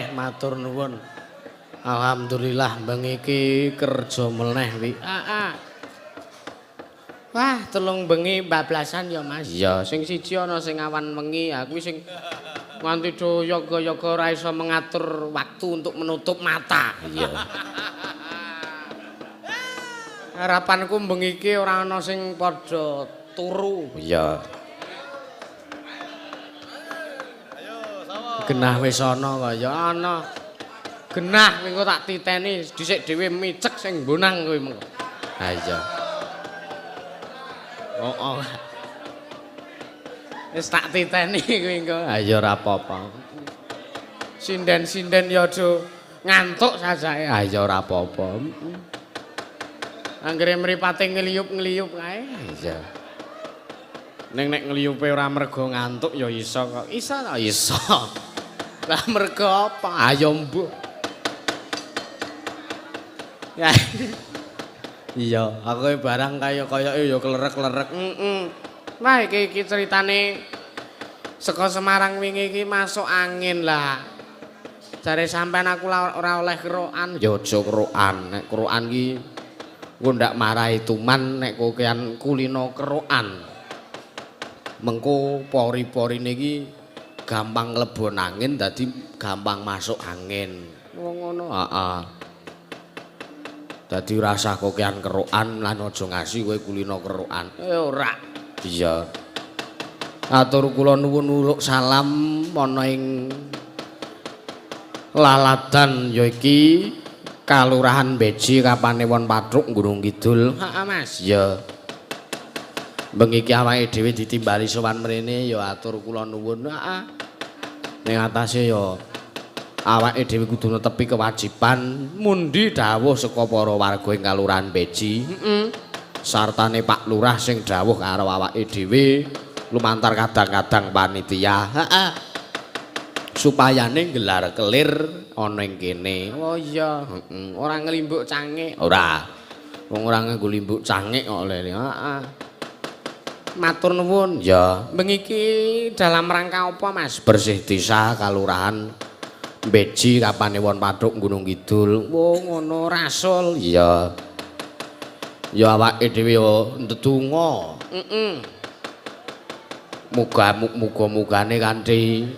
Matur nuwun. Alhamdulillah bengi iki kerja meneh wi. Wah, telung bengi bablasan ya, Mas. Iya. Sing siji ana sing awan wengi, kuwi sing nganti do yoga-yoga ora iso mengatur waktu untuk menutup mata. Iya. Harapanku bengi iki ora ana sing padha turu. Iya. Genah wis ana kaya ana. Genah mengko tak titeni dhisik dhewe micek sing bonang kowe mengko. Ha iya. Oh. Wis tak titeni kowe engko. Ha iya ora apa-apa. Sinden-sinden ya aja ngantuk sajake. Ha iya ora apa-apa. Anggere mripate ngliyup-ngliyup kae. Iya. Ning nek ngliyupe ora mergo ngantuk ya iso kok. Iso ta? Iso. Lah mergo apa? Ayo mbok. Ya. Iya, aku barang kaya-kayake ya klerek-klerek. Wah, iki ceritane saka Semarang wingi iki masuk angin lah. Jare sampean aku ora oleh kerokan. Ya aja kerokan. Nek kerokan ki engko ndak marahi tuman nek kokean kulino kerokan. Mengko pori-porine iki gampang mlebon angin dadi gampang masuk angin. Wong ngono. Heeh. Dadi rasa kokean kerokan lan aja ngasi kowe kulino kerokan. Ora. Iya. Atur kula nuwun uluk salam ana ing laladan ya iki Kalurahan Beji Kapanewon Patruk Gunung Kidul. Heeh, Mas. Ya. Bengi iki awake dhewe ditimbali sowan mrene ya atur kula nuwun. Heeh. Ning atase ya awake dhewe kudu netepi kewajiban mundi dawuh saka para warga ing Kalurahan Beji. Sartane Pak Lurah sing dawuh karo awake dhewe lumantar kadang-kadang panitia. Heeh. Supayane gelar kelir ana ing kene. Oh iya. Ora ngelimbuk cangik. Ora. Wong ora nganggo limbuk cangik kok lele. Heeh. Matur nuwun. Ya. Bengi iki dalam rangka apa, Mas? Bersih desa Kalurahan Beji Kapanewon Patruk Gunung Kidul. Oh, ngono rasul. Iya. Ya awake dhewe ya ndedonga. Muga-mugane kanthi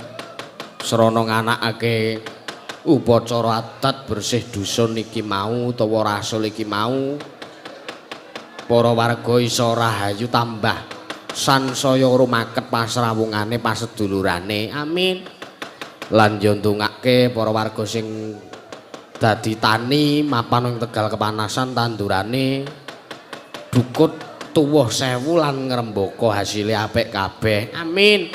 srana nganakake upacara adat bersih dusun iki mau utawa rasul iki mau para warga isa rahayu tambah sansaya rumaket pasrawungane pasedulurane. Amin. Lan yo ndongake para warga sing dadi tani mapan ing Tegal kepanasan tandurane dukut tuwuh sewu lan ngrembaka hasile apik kabeh. Amin.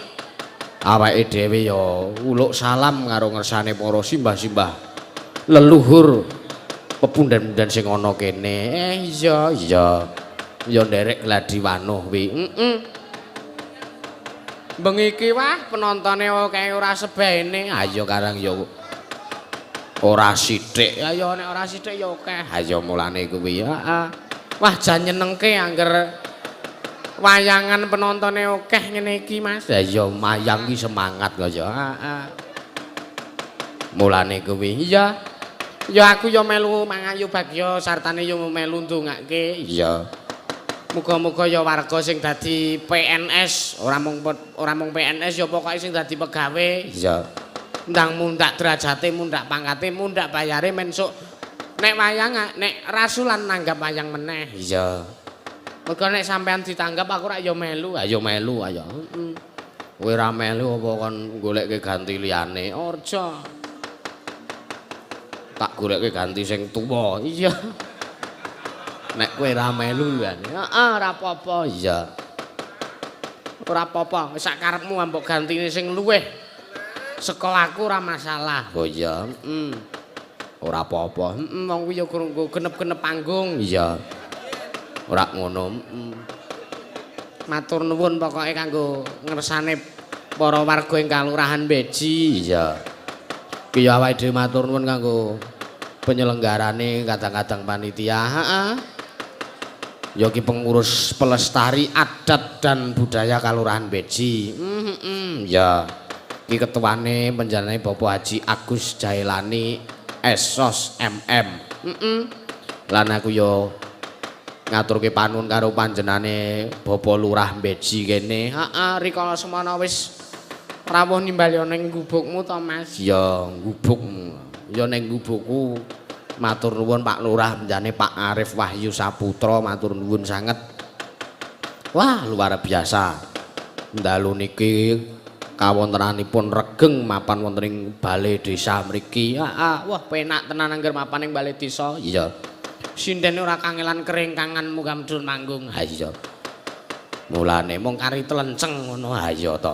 Awake dhewe ya uluk salam karo ngersane para simbah-simbah leluhur pepundhen-pundhen sing ana kene. Iya. Ya nderek gladi wanuh wi. Bengi iki wah penontone akeh ora sebene. Ayo karang ya ora sithik. Ayo nek ora sithik ya akeh. Ayo mulane kuwi. Heeh. Wah jan nyenengke angger wayangan penontone akeh ngene iki, Mas. Ya iya mayang ki semangat kok ya. Heeh. Mulane kuwi. Iya. Ya aku ya melu mangayu bagya sartane ya melu ndongake. Iya. Muga-muga ya warga sing dadi PNS, ora mung PNS ya pokoke sing dadi pegawe. Iya. Ndang mundak derajate, mundak pangkate, mundak bayare mensuk nek wayang nek rasulan nanggap wayang meneh. Iya. Mergo nek sampean ditanggap aku rak ya melu. Ayo melu ayo. Kowe ra melu apa kon goleke ganti liyane? Orja. Tak goleke ganti sing tuwa. Iya. Nek kowe ra melu liyane. Heeh, ora apa-apa. Iya. Ora apa-apa, wis sak karepmu mbok gantine sing luweh. Saka aku ora masalah. Oh iya. Ora apa-apa. Wong kuwi ya genep-genep panggung. Iya. Ora ngono. Matur nuwun pokoke kanggo ngersane para warga ing Kalurahan Beji. Iya. Ki ya awake dhewe matur nuwun kanggo penyelenggarane kadang-kadang panitia. Heeh. Ya ki pengurus pelestari adat dan budaya Kalurahan Beji. Ya. Ki ketuane panjenengane Bapak Haji Agus Jailani Esos MM. Lan aku ya ngaturke panuwun karo panjenengane Bapak Lurah Beji kene. Heeh, rikala semana wis rawuh nimbali ning gubukmu to, Mas. Ya, gubukmu. Ya ning gubukku. Matur nuwun Pak Lurah panjenengane Pak Arif Wahyu Saputra, matur nuwun sanget. Wah, luar biasa. Dalu niki kawontenanipun regeng mapan wonten ing balai desa mriki. Wah, penak tenan angger mapan ing balai desa. Iya. Sindene ora kangelan kering kangan mugamdun manggung. Ha iya. Mulane mung kari telenceng ngono. Ha iya to.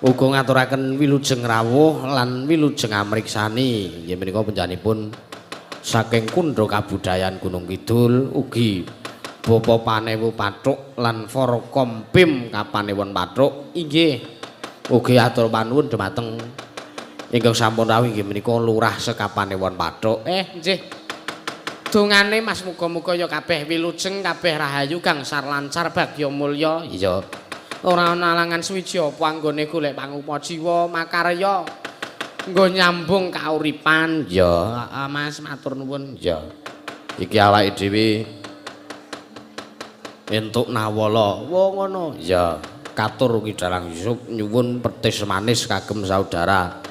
Uga ngaturaken wilujeng rawuh lan wilujeng amriksani. Inggih menika panjenenganipun saking Kundra Kabudayan Gunung Kidul ugi Bapak Panewu Pathuk lan Forkom Pim Kapanewon Pathuk. Inggih. Ugi atur panuwun dhumateng ingkang sampun rawuh inggih menika Lurah Sekapanewon Pathuk. Nggih. Dongane Mas muga-muga ya kabeh wilujeng, kabeh rahayu gangsar lancar bagya mulya. Iya. Ora ana alangan suwiji apa anggone golek pangupa jiwa makarya nggo nyambung kauripan. Ya, Mas matur nuwun. Ya. Iki awake dhewe entuk nawala. Wo ngono. Ya, katur ugi Dalang Yusuf nyuwun petis manis kagem saudara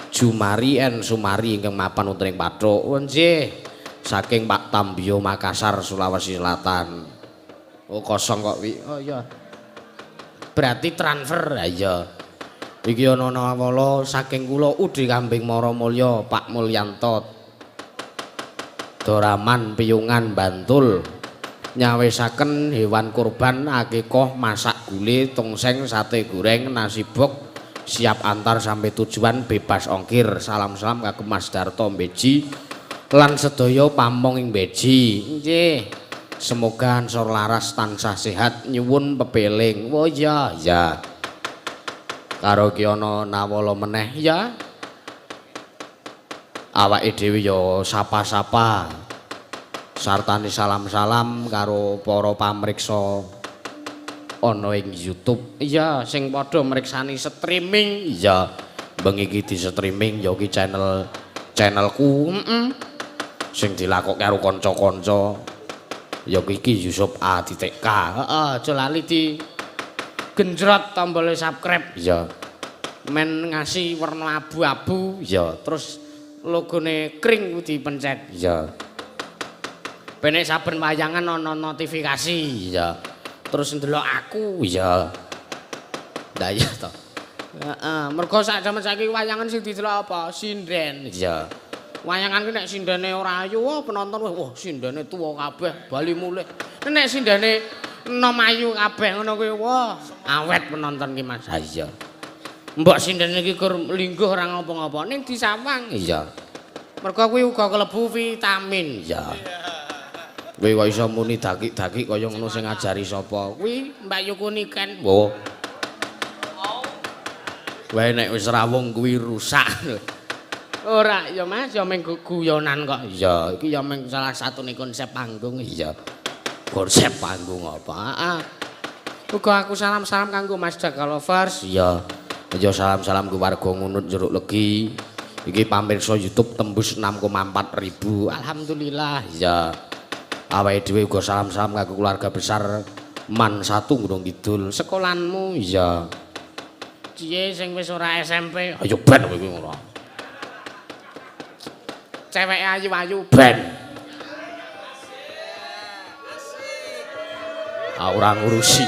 Jumari en Sumari ingkang mapan wonten ing Pathuk. Nggih. Saking Pak Tambio Makassar Sulawesi Selatan. Oh kosong kok wi. Oh iya. Berarti transfer. Ha iya. Iki ana nawala saking kula Udi Kambing Maramulya Pak Mulyanto. Doraman Piyungan Bantul. Nyawisaken hewan kurban akikah masak gule tongseng sate goreng nasi bok siap antar sampai tujuan bebas ongkir. Salam-salam kagem Mas Darto Beji lan sedaya pamong ing Beji. Nggih. Semoga ansor laras tansah sehat nyuwun pepeling. Oh iya, ya. Karo ki ana nawala meneh ya. Awake dhewe ya sapa-sapa. Sartane salam-salam karo para pamriksa ana ing YouTube. Iya, sing padha mriksani streaming. Iya, bengi iki di streaming ya ki channelku. Sing dilakokke karo kanca-kanca. Ya iki Yusuf A.K. Heeh, aja lali di genjrot tombol subscribe. Ya. Men ngasih warna abu-abu. Ya, terus logone kring dipencet. Ya. Benek saben wayangan ana notifikasi. Ya. Terus ndelok aku. Ya. Lah iya to. Heeh, mergo sak jaman saiki wayangan sing didelok apa? Sinden. Ya. Wayangan ki nek sindene ora ayu, wah penonton wah sindene tuwa kabeh bali mulih. Nek sindene enom ayu kabeh ngono kuwi wah awet penonton ki Mas. Ha iya. Mbok sindene iki kur lingguh ora ngopo-ngopo ning disawang. Iya. Mergo kuwi uga kelebu vitamin. Iya. Kowe kok iso muni dakik-dakik kaya ngono sing ngajari sapa? Kuwi Mbak Yukuni Ken. Wo. Wae nek wis rawung kuwi rusak. Ora ya Mas, ya mung guyonan kok. Iya, iki ya mung salah satune konsep panggung. Iya. Konsep panggung apa? Heeh. Uga aku salam-salam kanggo Mas Jaga Lovers. Iya. Ya salam-salam ke warga Ngunut Jeruk Legi. Iki pamirsa YouTube tembus 6,4 ribu. Alhamdulillah. Iya. Awake dhewe uga salam-salam kanggo keluarga besar Man 1 Gunung Kidul. Sekolahanmu iya. Ciye sing wis ora SMP. Ayo ben kowe ngono. Cewek ayu-ayu ben. Ora ngurusi.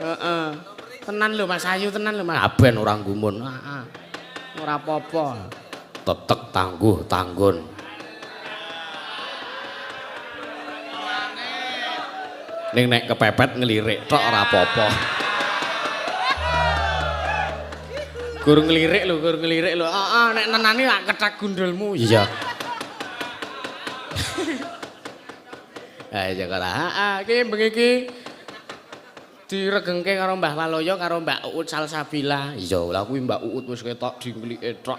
Heeh. Tenan lho Mas Ayu, tenan lho Mas. Ben ora gumun. Heeh. Ora apa-apa. Tetek tangguh tanggun. Ning nek kepepet ngelirik tok ora apa-apa. Gur ngelirik lho. Heeh, nek nenani lak kethak gundulmu. Iya. Ha iya kok. Heeh, iki bengi iki diregengke karo Mbah Waloyo karo Mbak Uut Salsabila. Iya, lha kuwi Mbak Uut wis ketok dingklike tok.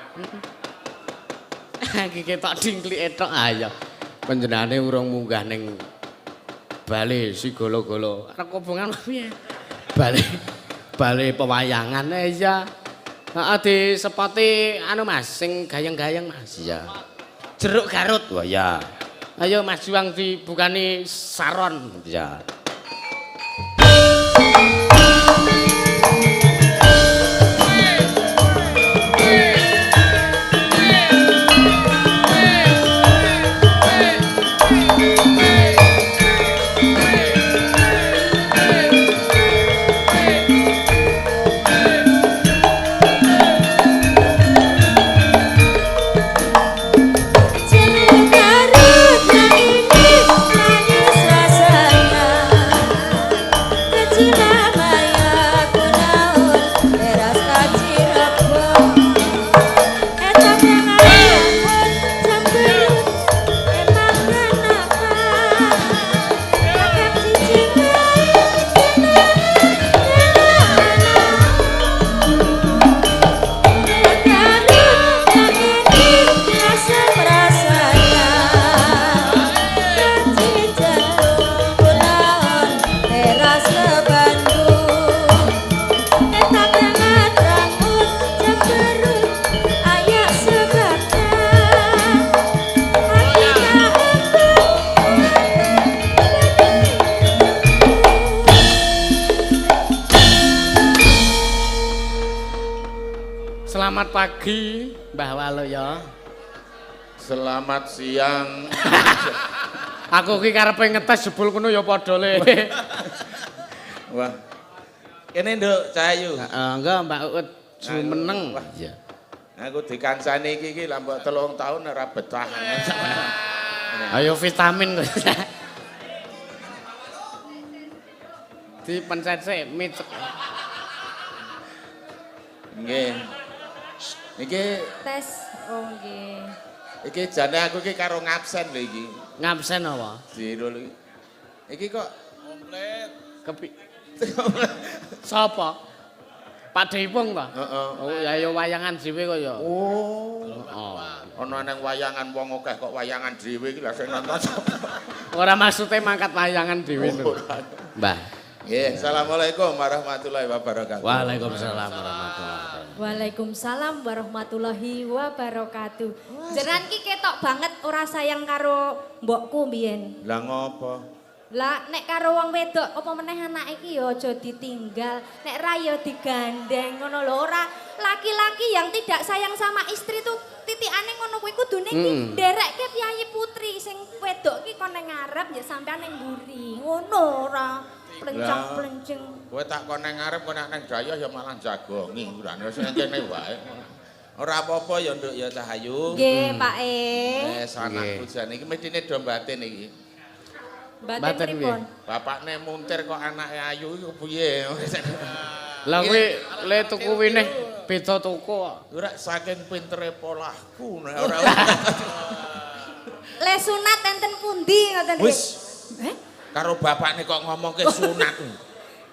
Iki ketok dingklike tok ayo. Panjenengane urung munggah ning bale si golo-golo. Arep kobongan piye? Bale pewayangan ya. Heeh disepoti anu Mas sing gayeng-gayeng Mas ya. Jeruk Garut. Wah ya. Ayo Mas Juang dibukani saron ya. Selamat pagi, Mbah Waloyo. Selamat siang. Aku ki karepe ngetes jebul kono ya padha le. Wah. Kene Nduk Cahayu. Heeh, enggak Mbak Uut jumeneng. Iya. Aku dikancani iki lah mbok 3 tahun ora betah. Ayo vitamin kok. Dipencet sik mit. Nggih. Iki Tes. Oh nggih. iki jane aku iki karo ngabsen lho iki. Ngabsen apa? Zero lho iki. Iki kok komplit. Kepi. Sapa? Pak Deipung ta? Heeh. Oh, ya wayangan dhewe kok ya. Oh. Oh. Ana nang wayangan wong akeh kok wayangan dhewe iki lha sing nonton sapa? Ora maksude mangkat wayangan dhewe lho. Mbah. Nggih, Assalamualaikum warahmatullahi wabarakatuh. Waalaikumsalam warahmatullahi wabarakatuh. Waalaikumsalam warahmatullahi wabarakatuh. Jenengan ki ketok banget ora sayang karo mbokku mbiyen. Lah ngopo? Lah nek karo wong wedok apa meneh anake ki ya aja ditinggal, nek ra ya digandeng ngono lho. Ora laki-laki yang tidak sayang sama istri tuh titikane ngono kuwi kudune ki nderekke piyayi putri sing wedok ki kon ning ngarep ya sampean ning mburi. Ngono ora plencang-plenceng. Kowe tak kon nang ngarep kok nang daya ya malah jagongi urane sing kene wae. Ora apa-apa ya Nduk ya Cahayu. Nggih, Pak E. Anakku jane iki medine do batin iki. Baten pripun? Bapakne muntir kok anake ayu iku piye? Lah kuwi le tuku winih beda tuku kok. Ora saking pintere polahku nek ora. Le sunat enten pundi ngoten nggih? Wis. Karo Bapakne kok ngomongke sunat.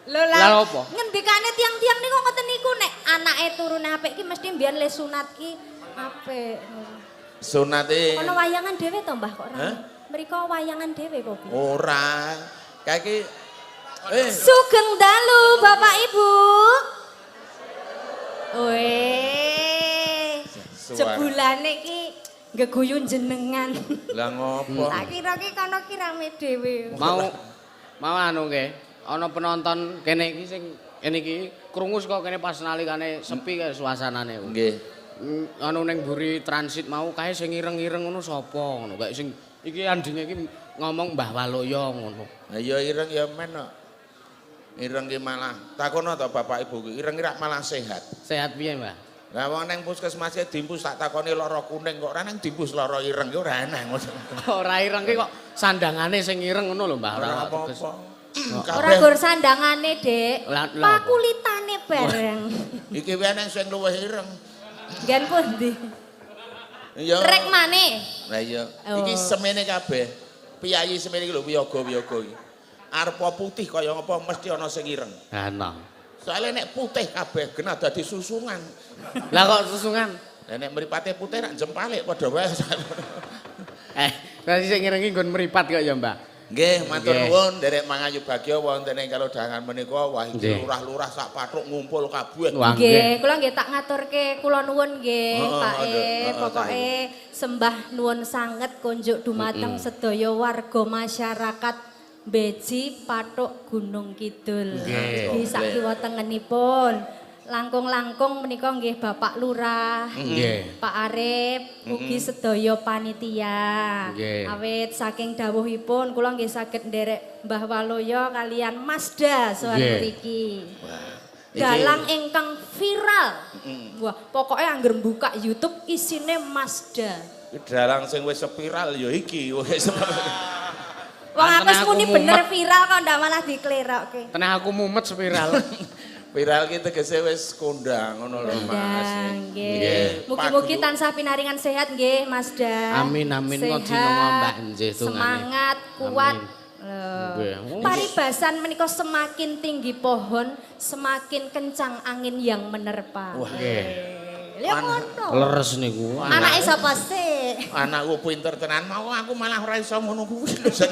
Lho Lah apa? Ngendikane tiang-tiang niku ngoten niku nek anake turune apik ki mesti mbiyen le sunat ki apik. Sunate Ono wayangan dhewe to, Mbah kok ora? Mriko wayangan dhewe kok. ora. Kae Sugeng dalu Bapak Ibu. Weh. Jebulane ki ngeguyu jenengan. Lah ngopo? Tak kira ki kono ki rame dhewe. Mau anu nggih. Ana penonton kene iki sing kene iki krungu kok kene pas nalikane sepi kae suasanane. Nggih. Anu ning mburi transit mau kae sing ireng-ireng ngono sapa ngono kae sing iki andine iki ngomong Mbah Waloyo ngono. Lah ya ireng ya men kok. Ireng ki malah takono to Bapak Ibu ki ireng rak malah sehat. Sehat piye, Mbah? Lah wong nang puskesmas e dimpus tak takoni lara kuning kok ora nang dimpus lara ireng ki ora enak ngono. Ora ireng ki kok sandangane sing ireng ngono lho, Mbah. Ora apa-apa. Ora gur sandangane, Dek. Lah, Pakulitane bareng. Iki wae nang sing luwih ireng. Gen pundi? Iya. Rek maneh. Lah iya. Oh. Iki semene kabeh. Piyayi semene iki lho wiyaga-wiyaga iki. Arep putih kaya apa mesti ana sing ireng. Ana. Soale nek putih kabeh genah dadi susungan. Lah kok susungan? Lah nek mripate putih rak jempalik padha wae. Berarti sing ngiringi nggon mripat kok ya, Mbak. Nggih, matur Nggih. nuwun derek mangayu bagya wonten ing kalodhangan menika wah iki Nggih. lurah-lurah sak pathuk ngumpul kabeh. Wah, Nggih, kula nggih tak ngaturke kula nuwun nggih, Heeh, Pak heeh, Pokoke sembah nuwun sanget kunjuk dumateng sedaya warga masyarakat Beji Pathuk Gunung Kidul. Nggih. Nggih sakiwa tengenipun. Langkung-langkung menika nggih Bapak Lurah, Nggih. Pak Arif, ugi sedaya panitia. Nggih. Awit saking dawuhipun kula nggih saged nderek Mbah Waloyo kalian Mazda soal Nggih. mriki. Dalang ingkang viral. Wah, pokoknya angger buka YouTube isine Mazda. Dalang sing wis spiral ya iki wis. Wong aku Antene aku muni bener mumet. viral kok ndak malah diklerokke. Tenah aku mumet spiral. Viral ki tegese wis kondang ngono lho Mas. Dan Nggih. nggih. Mugi-mugi tansah pinaringan sehat nggih Mazda. Amin, amin. Kok Sehat, dinongo, Mbak, nggih, tungane. semangat, kuat. Amin. Loh. Nggih. Paribasan menika semakin tinggi pohon, semakin kencang angin yang menerpa. Nggih. Ya ngono. Leres niku. Anake sapa sih? Anakku pinter tenan mau aku malah ora iso ngono kuwi lho. Sen.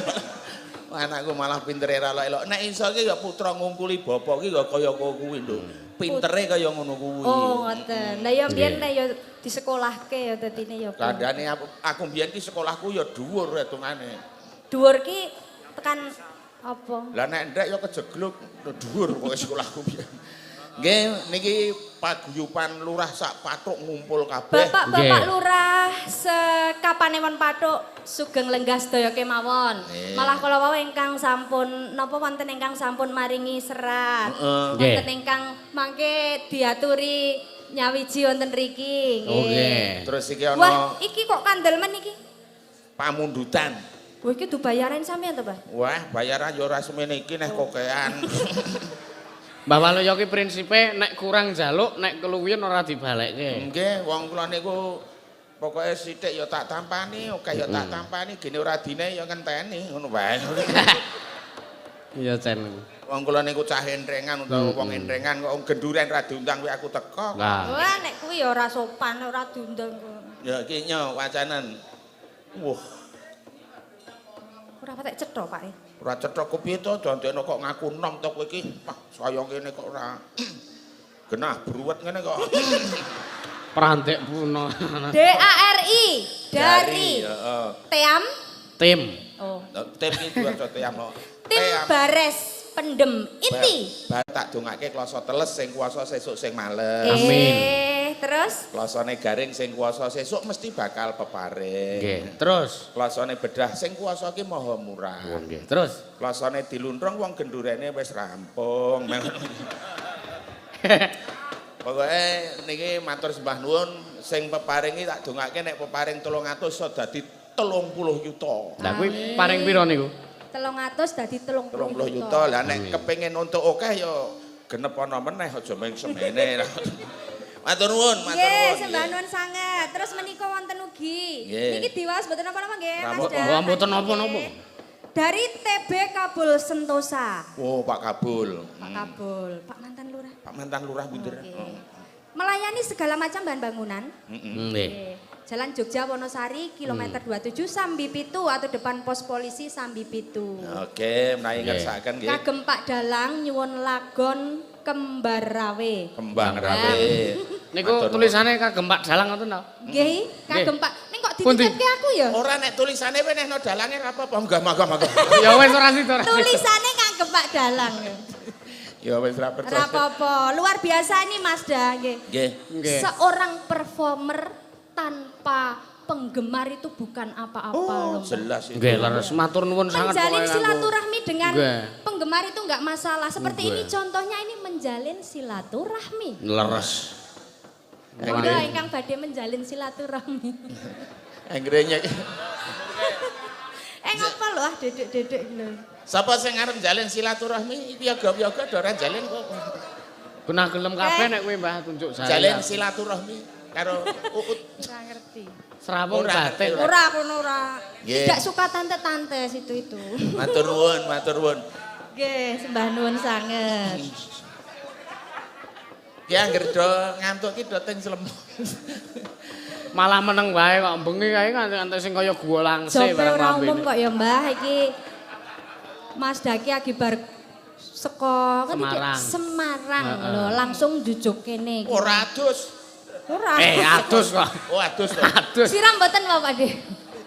Anakku malah pinter era elok. Nek iso ki ya putra ngungkuli bapak ki ya kaya kuwi lho. Pintere kaya ngono kuwi. Oh, ngoten. Lah ya mbiyen nek ya disekolahke ya dadine ya. Kandhane aku mbiyen ki sekolahku ya dhuwur hitungane. Dhuwur ki tekan apa? Lah nek ndek ya kejegluk dhuwur pokoke sekolahku biyen. Nggih niki paguyuban lurah sak pathuk ngumpul kabeh. Bapak-bapak Nggih. lurah sekapanipun Pathuk sugeng lenggah sedaya kemawon. Nggih. Malah kala wau ingkang sampun napa wonten ingkang sampun maringi serat. Nggih. Wonten ingkang mangke diaturi nyawiji wonten riki. Nggih. Terus iki Wah, ana iki kok kandelmen iki? pamundutan. Wah, iki dibayarin sampean to, Pak? Wah, bayaran ya ora semene iki nek kokean. Mbah Waloyo ki prinsipe nek kurang jaluk, nek keluwihan ora dibalekke. Nggih, wong kula niku pokoke sithik ya tak tampani, oke ya tak tampani, gene ora dine ya ngenteni, ngono wae. Iya, Cen. Wong kula niku cah entrengan utawa wong entrengan kok genduren ra diundang kuwi aku teko. Lah. Wah, nek kuwi ya ora sopan, ora diundang kok. Ya iki nyo wacanan. Wah, Ora patek cetha, Pak. ora cetha kepiye to dandekno kok ngaku nom to kowe iki. Wah, saya kene kok ora genah bruwet ngene kok. Prantik puno. DARI dari heeh. Team Tim. Oh. Tim iki diwaca team kok. Tim Bares Pendem Inti. Bar tak dongake klasa teles sing kuwasa sesuk sing males. Amin. Terus Klasane garing sing kuwasa sesuk mesti bakal peparing. Nggih. Terus. Klasane bedah sing kuwasa ki maha murah. Nggih. Terus. Klasane diluntrung wong gendurene wis rampung. Pokoke niki matur sembah nuwun sing peparingi tak dongake nek peparing 300 iso dadi 30 yuta. Lah kuwi paring pira niku? 300 dadi 30 yuta. Lah nek kepengin untuk akeh ya genep ana meneh aja mung semene. Matur nuwun, matur Nggih, nuwun. sembah nuwun sanget. Terus menika wonten ugi. Nggih. Niki diwaos mboten napa-napa nggih, Mas. Rambut- Dan. wah, mboten napa-napa. Nggih. Dari TB Kabul Sentosa. Oh, Pak Kabul. Pak Kabul, Pak mantan lurah. Pak mantan lurah bunder. Oke. Melayani segala macam bahan bangunan. Nggih. Oke. Jalan Jogja Wonosari kilometer 27 Sambi Pitu atau depan pos polisi Sambi Pitu. Oke, menawi ngersakaken nggih. Kagem Pak Dalang nyuwun lagon Kembar Rawe. Kembang rawe. Niku Matur nuwun. tulisane kagem Pak Dalang ngoten to? Nggih, kagem Pak. Ning kok Pundi? dititipke aku ya? Ora nek tulisane wenehno dalange ora apa-apa, enggak mangga. Ya wis ora sida. ora sida. Tulisane kagem Pak Dalang. Ya wis ra Ora percaya. apa-apa. Luar biasa ini Mas Da, nggih. Nggih. Nggih. Seorang performer tanpa penggemar itu bukan apa-apa loh. Jelas itu. Nggih, leres matur nuwun sangat Menjalin pokoke kanggo- silaturahmi dengan Nggih. penggemar itu enggak masalah. Seperti Nggih. ini contohnya ini menjalin silaturahmi. Leres. Monggo ingkang badhe menjalin silaturahmi. Anggrenya. Ngapa lho ah dedek-dedek lho. Sapa sing arep njalin silaturahmi iki yoga-yoga do ora njalin kok. Genah gelem kabeh nek kowe Mbah tunjuk saya. Jalin silaturahmi karo Uut. Ora ngerti. Serawung Ora, batik. ora. Ora kono ora. Nggih. Tidak suka tante-tante situ itu. Matur nuwun, matur nuwun. Nggih, sembah nuwun sanget. Ki anggere do ngantuk ki do teng slem. Malah meneng wae kok bengi kae nganti sing kaya gua langse Jope barang ora lambene. umum kok ya Mbah iki. Mas Daki akibar saka Semarang. Semarang lho, langsung jujuk kene iki. Ora adus. Ora. Adus kok. Oh adus to. Adus. Siram mboten Bapak De?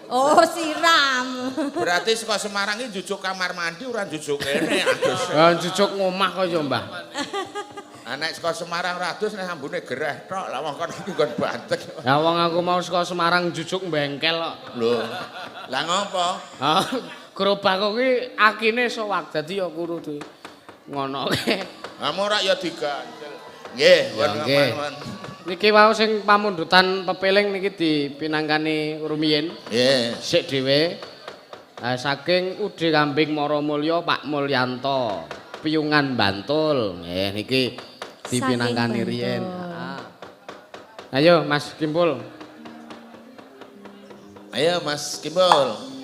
Oh, siram. Berarti saka Semarang iki jujuk kamar mandi ora jujuk kene adus. Ya jujuk ngomah kok ya, Mbah. Nek saka Semarang ora adus nek ambune gereh tok. Lah wong kon iki nggon Banten. Ya wong aku mau saka Semarang jujuk bengkel kok. Lho. Lah ngopo? Ah, gerobak kok ki akine sowak dadi ya kudu ngono ke. Lah ora ya diganjel. Nggih, nggih. Niki wau sing pamundutan pepeling niki dipinangkani rumiyin. Nggih. Sik dhewe. Saking Ude Kambing Maramulya Pak Mulyanto, Piyungan Bantul. Nggih niki dipinangkani riyen. Ayo Mas Kimpul. Ayo Mas Kimpul.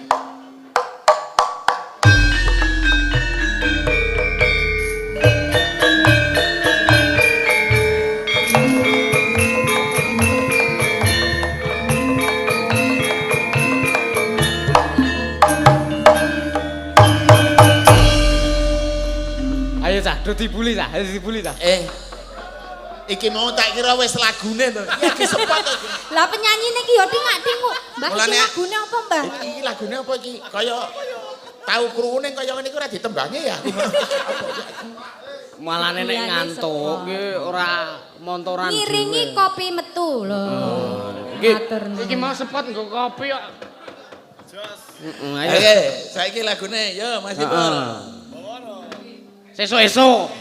Ayo cah, do dibuli cah, Iki mau tak kira wis lagune to. Iki sepot to. Lah penyanyine ki ya tingak-tinguk. Mbah iki Mulane- lagune apa, Mbah? Iki lagune apa iki? Kaya tahu krungu kaya ngene iki ora ditembangi ya. Malah nek Liyane ngantuk sapa? ki ora montoran Ngiringi dhewe. kopi metu lho. Iki mau sepot nggo kopi kok. Ayo. Oke, saiki lagune yo Mas Kimpul. Sesuk-esuk.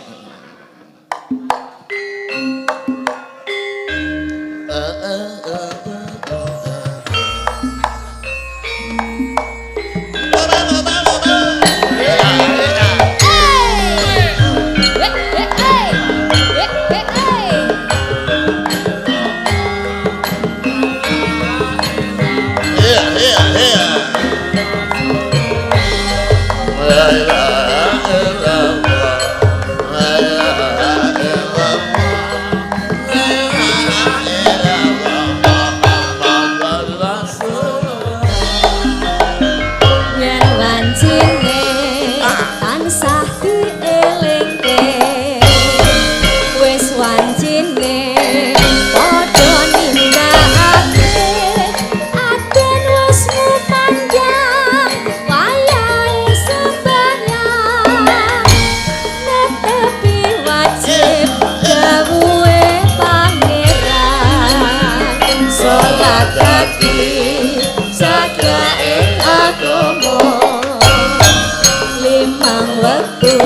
Yen wancine tansah dielingke wis wancine padha nindakake aden wis mupanjang wayahe sembahyang netepi wajib dawuhe pangeran salat kaki sadae agama limang wektu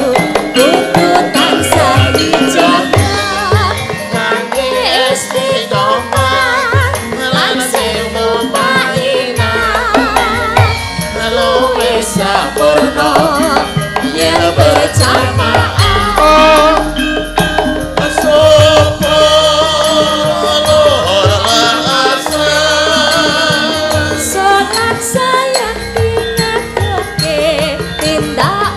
kudu tansah dijaga kangge istiqomah lan semu mainah luwih sampurna yen berjamaah salat saya ingatake tindak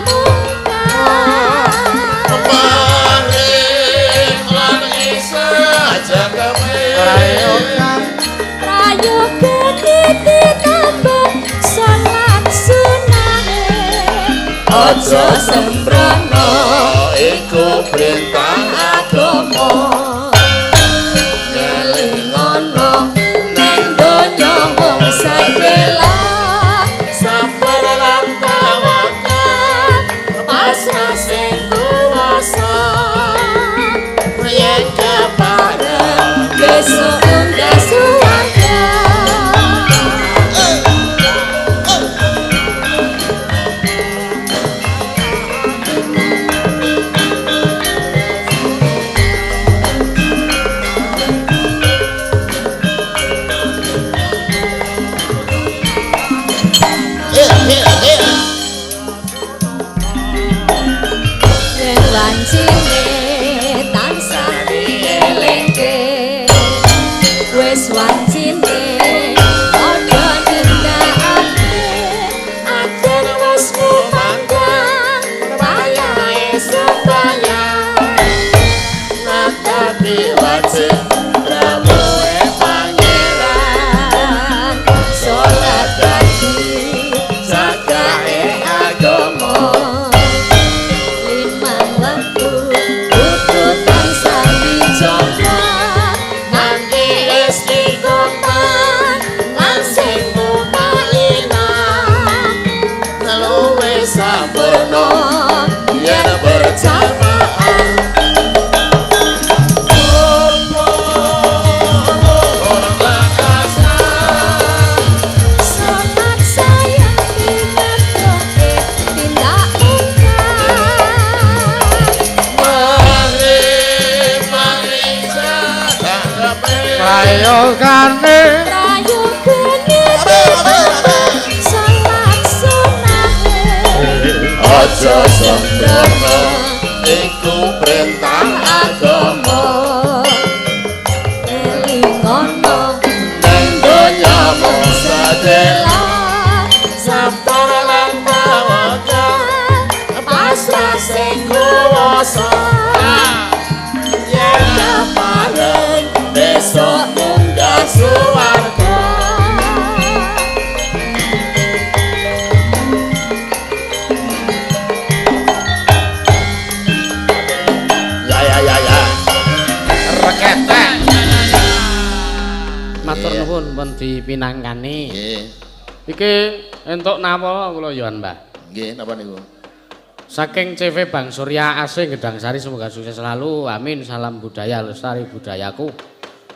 prayoga ditambah salat sunahe aja sembrono iku perintah agama ngelingono neng donya wong sadela sabar lan tawakal pasrah sing kuwasa yen kepareng besok unggah suwarga yen wancine tansah dielingke wis wancine padha nindakake aden wis mupanjang wayahe sembahyang netepi rayogane rayogane salat sunate Aja sembrono iku perintah agama elingono donya mung sedela sabda lan bawaga pasrah sing kuwasa yen pareng besok munggah suwarga ya reketek matur nuwun pun dipinangkani nggih iki entuk napa kula ya Mbah nggih napa niku saking CV Bang Surya AC Gedang Sari semoga sukses selalu amin salam budaya lestari budayaku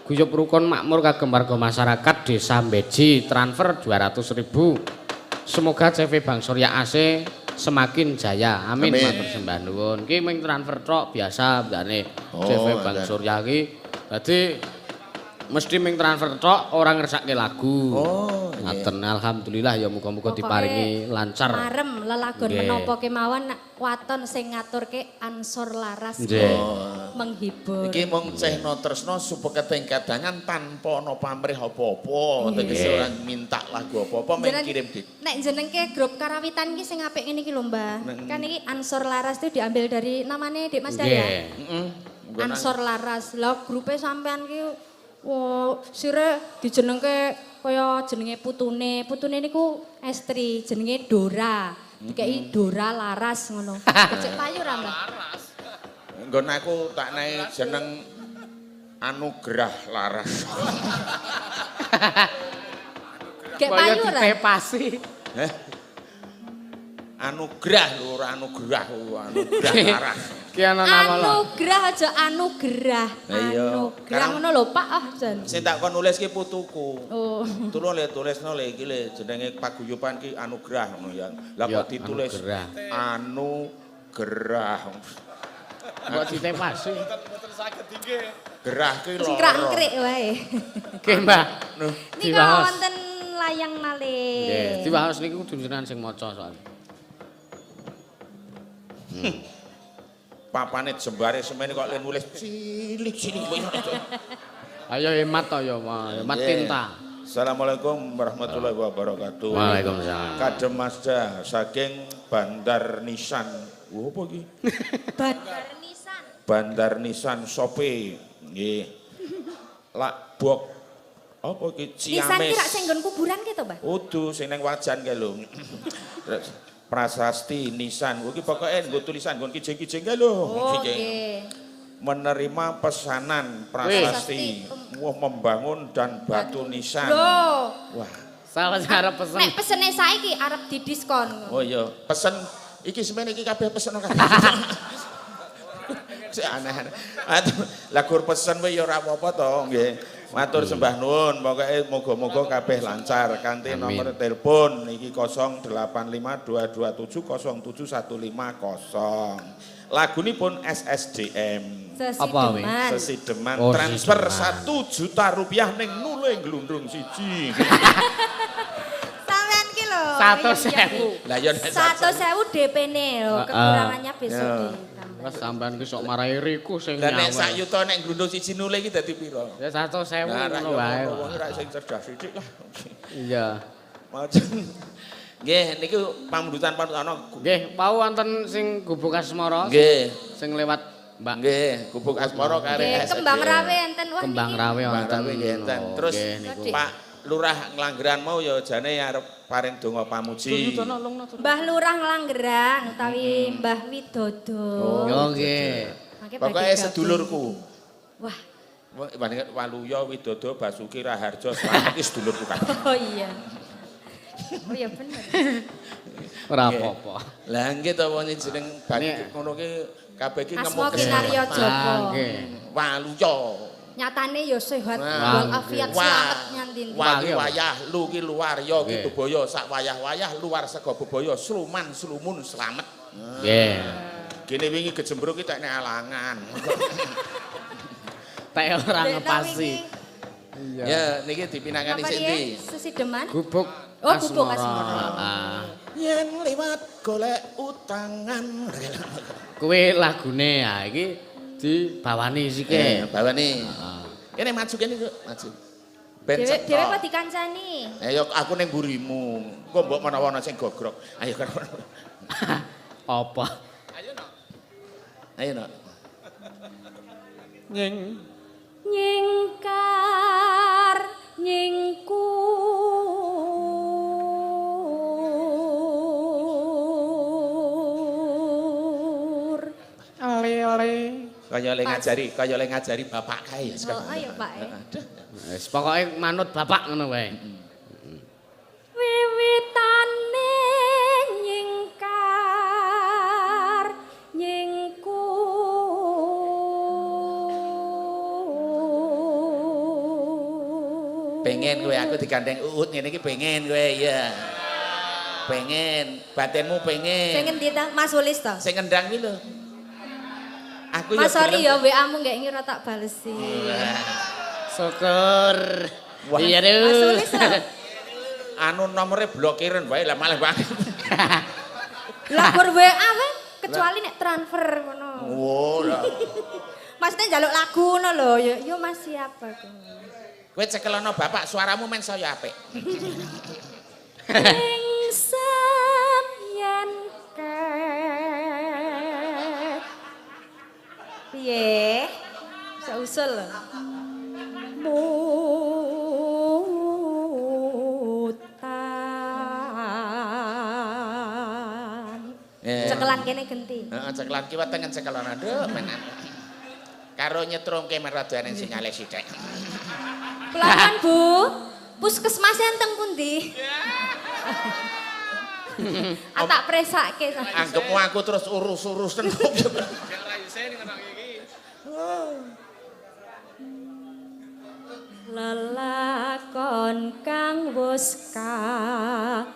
guyub rukun makmur kagem warga masyarakat Desa Beji transfer 200.000 semoga CV Bang Surya AC semakin jaya amin matur sembah nuwun ki mung transfer tok biasa bedane CV Bang Surya ki dadi mesti ming transfer tok ora ngersake lagu. Oh, ngaten alhamdulillah ya muga-muga diparingi lancar. Marem lelagon menapa kemawon waton sing ngaturke Ansor Laras menghibur. Iki mung cehno tresno supaya kadangan tanpa ana pamrih apa-apa, tegese ora minta lagu apa-apa mung kirim dik. Nek jenengke grup karawitan iki sing apik ngene iki lho, Mbah. Kan iki Ansor Laras itu diambil dari namanya Dik Mas Daya. Heeh. Ansor Laras. Lah grupe sampean ki sire dijenengke kaya jenenge putune. Putune niku estri, jenenge Dora. Dikeki Dora Laras ngono. Cek payu ra, Mbah? Nggon aku tak naik jeneng Anugerah Laras. Gek payu ra? Ditepasi. Anugerah lho ora anugerah, Anugerah Laras. Ki ana nama lho. Anugerah aja anugerah. Anugerah ngono lho, Pak. Ah, jan. Sing tak kon nulis ki putuku. Oh. Tulung le tulisno le iki le jenenge paguyuban ki Anugerah ngono ya. Lah kok ditulis Anugerah. Kok ditepasi. Gerah ki lho. Sing krak-krik wae. Nggih, Mbah. Nika wonten layang malih. Nggih, diwaos niku kudu jenengan sing maca soalnya. Papane jembare semene kok le nulis cilik-cilik. Ayo hemat to ya, hemat tinta. Assalamualaikum warahmatullahi wabarakatuh. Waalaikumsalam. Kadem Mazda saking Bandar Nisan. Apa iki? Bandar Nisan. Bandar Nisan Sope. Nggih. Lak bok apa iki Ciames. Nisan ki rak sing nggon kuburan ki to, Mbah? Udu sing nang wajan kae lho. Prasasti Nisan. Iki pokoke nggo tulisan nggon kijing-kijing kae lho. Oke. Menerima pesanan prasasti membangun dan batu nisan. Loh. Wah, Salah arep pesen. Nek pesene saiki arep didiskon. oh iya, pesen iki semene iki kabeh pesen kabeh. Sik aneh-aneh. Lah gur pesen wae ya ora apa-apa to, nggih. Matur sembah nuwun, pokoke muga-muga kabeh lancar kanthi nomor telepon iki 082227071550. Lagunipun SSDM. Apa weh? Sesideman Oh, transfer Sesideman. 1 juta rupiah ning nule glundrung siji. Sampean ki lho. 100.000. Lah ya 100.000 DP-ne lho, kekurangannya besok ditambah. Wes sampean ki sok marahi riku sing Lah nek nyawer. sak yuta nek glundrung siji nule iki dadi piro? Ya 100.000 Nah, ra ngono wae. wong ora sing cerdas sithik lah. Iya. Macam nggih niku pamundutan-pamundutan ana. Nggih, mau wonten sing gubuk asmara Nggih. sing lewat Mbak Nggih, gubuk asmara kare Nggih, kembang rawe enten wah Kembang niki. Rawe Kembang wonten. Rawe nggih enten. Oh, Terus nggih, niku. Pak Lurah Nglanggeran mau ya jane arep paring donga pamuji. Mbah Lurah Nglanggeran utawi Mbah Widodo. Yo nggih. Mangke Pokoke badhe gabung. sedulurku. Wah, Banding Waluya Widodo Basuki Raharjo Slamet iki sedulurku kabeh. oh iya. Oh iya bener. Ora Nggih. apa-apa. Lah nggih to wong jeneng Ini- batik ngono ki kabeh ki nemu Asma Kinarya Joko. Ah, nggih. Waluya. Nyatane ya sehat Wah, walafiat wah. selamat nyantin. Wali Wah, wayah lu ki luar ya ki Nggih. bebaya sak wayah-wayah luar sego bebaya sluman slumun slamet. Nggih. Kene wingi gejembro ki tek nek alangan. Tek ora Dek, ngepasi. wingi Ya, niki dipinangani Apa sik dia? ndi? Sesideman? Gubuk Oh, gubuk asmara. Heeh. Yen liwat golek utangan. Kuwi lagune ya iki dibawani sike. Bawani. Kene maju kene yuk, maju. Ben Dhewe cetha. dhewe kok dikancani? Ayo aku ning mburimu. Kok mbok menawa ana sing gogrok. Ayo kan. Apa? Ayo no. Nying Nyingkar nyingkur. ale-ale. Kaya le ngajari bapak kae ya Oh, ayo Pak. Wis pokoke manut bapak ngono wae. Wiwitane nyingkar nyingkur. Pengen kowe aku digandeng Uut ngene iki pengen kowe ya. Pengen, batinmu pengen. Pengen dia Mas Ulis to? Sing ngendang kuwi lho. Aku Mas sorry gelem. ya WA-mu nggak ngira tak balesi. Syukur. Wah. Iya Mas lho. Ulis lho. Anu nomornya blokiran wae lah malah banget. Lah gur WA wae kecuali nek transfer ngono. Wo lah. Maksudnya njaluk lagu ngono lho. Yo Mas siapa tuh? Kowe cekelono bapak suaramu men saya apik. Ing sampeyan ket. Piye? Bisa usul lho. Mutan. Cekelan kene genti. Heeh, cekelan kiwa tengen cekelan aduh menan. Karo nyetrumke meradane sinyale sithik. Pelan Bu. Puskesmas enteng pundi? Tak presake sampe. Anggepmu aku terus urus-urus tenan. Lelakon kang wis kawuri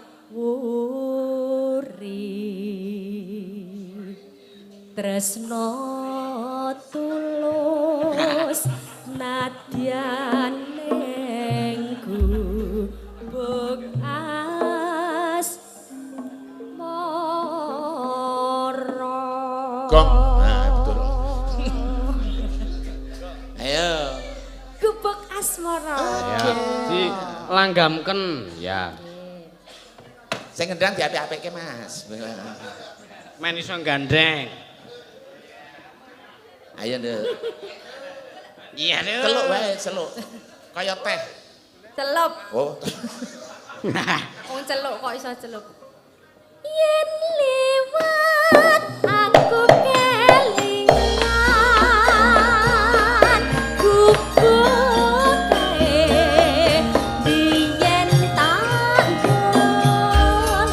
tresno tulus nadyan ning gubuk asmara. Gong. Nah, betul. Ayo. Gubuk asmara. Ya, dilanggamken ya. Sing ngendang diapik-apike Mas. Men iso gandeng. Ayo Nduk. Iya lho. Celuk wae, celuk. Kaya teh. Celup. Oh. Wong celuk kok iso celup. Yen liwat aku kelingan gubuke biyen tak golek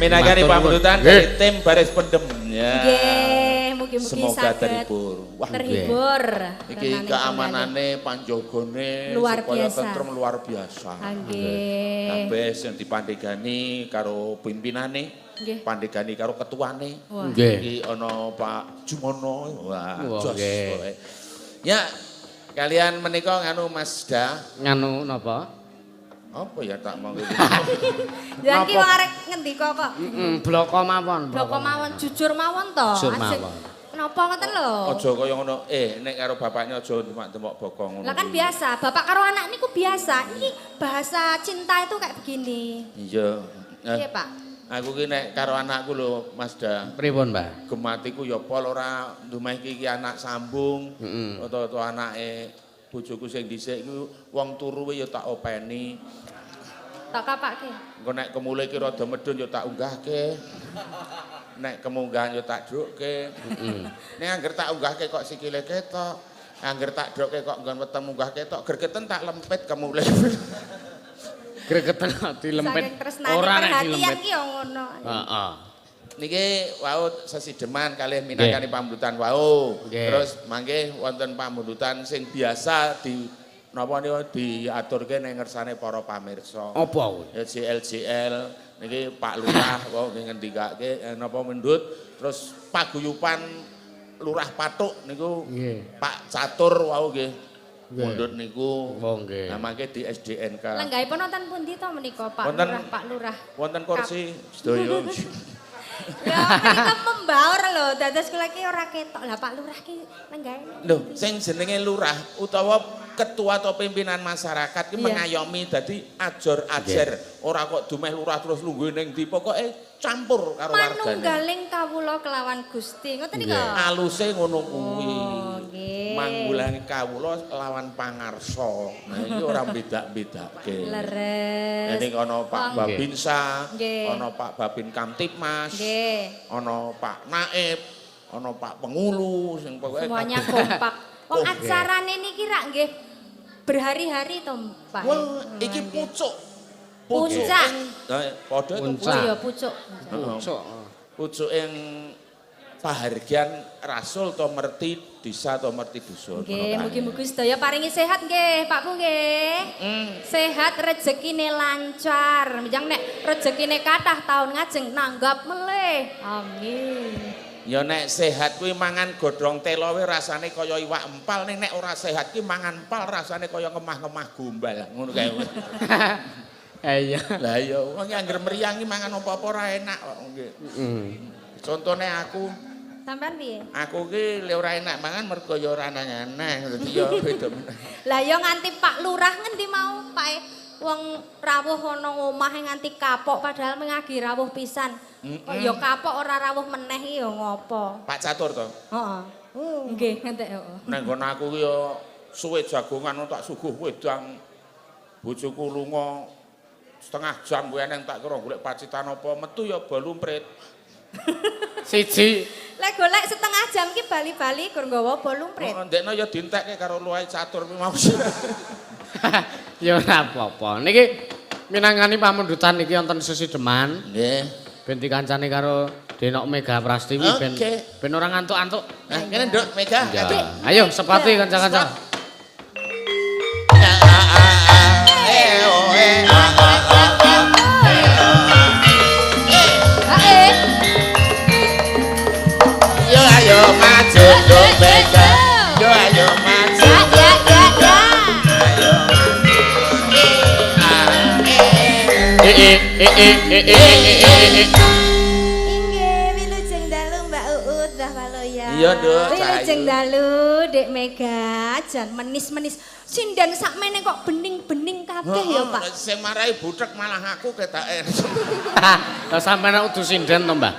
Minangkani Matur nuwun. pamrutan Nggih. dari tim Baris Pendem. Ya. Nggih, mugi-mugi Semoga saged terhibur. Wah, terhibur. iki renane keamanane panjogone Luar supaya biasa. tentrem luar biasa. Ah, nggih. Kabeh sing dipandhegani karo pimpinane, Nggih. pandhegani karo ketuane. Wah. Nggih. Iki ana Pak Jumono. Wah, Wah, jos. nggih. Pokoke. Ya, kalian menika nganu Mas Da. Nganu napa? Apa ya tak mau gitu. Ya iki wong arek ngendika kok. Bloko mawon. Bloko mawon jujur mawon to. Jujur Asik. mawon. Kenapa ngoten lho? Aja kaya ngono. Nek karo bapaknya aja demak-demak bokong ngono. Lah kan biasa, bapak karo anak niku biasa. Ini bahasa cinta itu kayak begini. Iya. Iya, Pak. Aku ki nek karo anakku lho, Mas Da. Pripun, Mbah? Gematiku ya pol ora ndumehke iki anak sambung. Heeh. Utawa anake bojoku sing dhisik iku wong turuwe ya tak openi. Tak kapake. Engko nek kemule ki rada medun ya tak unggahke. Nek kemunggahan ya tak dhukke. Heeh. Nek angger tak unggahke kok sikile ketok. Angger tak dhukke kok nggon weteng munggah ketok. Gregeten tak lempit kemule. Gregeten dilempet. Saking tresnane Ora nek perhatian dilempet. ki ya ngono. Heeh. Niki wau sesideman kalih minangkani pambutan wau. Nggih. Terus mangke wonten pambutan sing biasa di napa niku diaturke ning ngersane para pamirsa. Apa kuwi? JL niki Pak Lurah wau nggih ngendikake napa mendut terus paguyupan Lurah Patuk niku Nggih. Pak Catur wau nggih. Nggih. Mundut niku. Oh, nggih. Nah mangke di SDNK. Lenggahipun wonten pundi to menika Pak Wonten- Lurah, Pak Lurah? Wonten kursi sedaya. Ya menika membaur lho, dados kula iki ora ketok. Lah Pak Lurah ki lenggahe. Lho, sing jenenge lurah utawa ketua atau pimpinan masyarakat ki Iya. mengayomi dadi ajor-ajer. Ora kok dumeh lurah terus lungguh ning ndi, pokoke campur karo wargane. Manunggaling kawula kelawan Gusti. Ngoten nika. Aluse ngono kuwi. Oh, nggih. Manggulangi kawula lawan pangarsa. Nah iki ora beda-bedake. Leres. Ini ana Pak Wong- Babinsa, Nggih. ana Pak Babin Kamtipmas, Nggih. ana Pak Naib, ana Pak Pengulu sing pokoke Semuanya kabeh. kompak. Wong Oh, acarane niki rak nggih berhari-hari to, Pak. Wah, iki pucuk. Puncak. Padha itu Puncak. Oh iya pucuk. Pucuk. pucuk yang pahargyan rasul to merti desa to merti dusun. Nggih, mugi-mugi sedaya paringi sehat nggih, Pak Bu nggih. Sehat rezekine lancar. Mijang nek rezekine kathah taun ngajeng nanggap melih. Amin. Ya nek sehat kuwi mangan godhong telo kuwi rasane kaya iwak empal, ning nek ora sehat ki mangan empal rasane kaya ngemah-ngemah gombal. Ngono kae. Iya. Lah ya wong angger mriyang ki mangan apa-apa ora enak kok nggih. Contone aku Sampean piye? Aku ki le ora enak mangan mergo ya ora aneh-aneh dadi ya beda meneh. Lah ya nganti Pak Lurah ngendi mau Pak wong rawuh ana omahe nganti kapok padahal mengagi rawuh pisan. Kok ya kapok ora rawuh meneh iki ya ngopo? Pak Catur to. Heeh. Nggih, ngentek heeh. Nang nggon aku ki ya suwe jagongan tak suguh wedang. Bojoku lunga setengah jam kuwi nang tak kira golek pacitan apa metu ya balumprit. Siji. Lek golek setengah jam ki bali-bali gur nggawa bolumprit. Oh, ndekno ya dientekke karo luwih catur kuwi mau. Ya ora apa-apa. Niki minangkani pamundutan niki wonten Sesideman. Nggih. Ben dikancani karo Denok Mega Prastiwi ben Oke. ben ora ngantuk-antuk. Nah, kene Nduk Mega. Ya. Adik. Ayo sepati kanca-kanca. Yo ayo maju Nduk Mega. Yo ayo maju. Ya ya ya. Inggih, wilujeng dalu Mbak Uut dah waloya. Iya, Nduk, Wilujeng Cahayu. dalu Dek Mega, jan menis-menis. Sinden sakmene kok bening-bening kabeh ya, Pak. Sing marai butek malah aku ketake. Lah sampeyan udu sinden to, Mbah?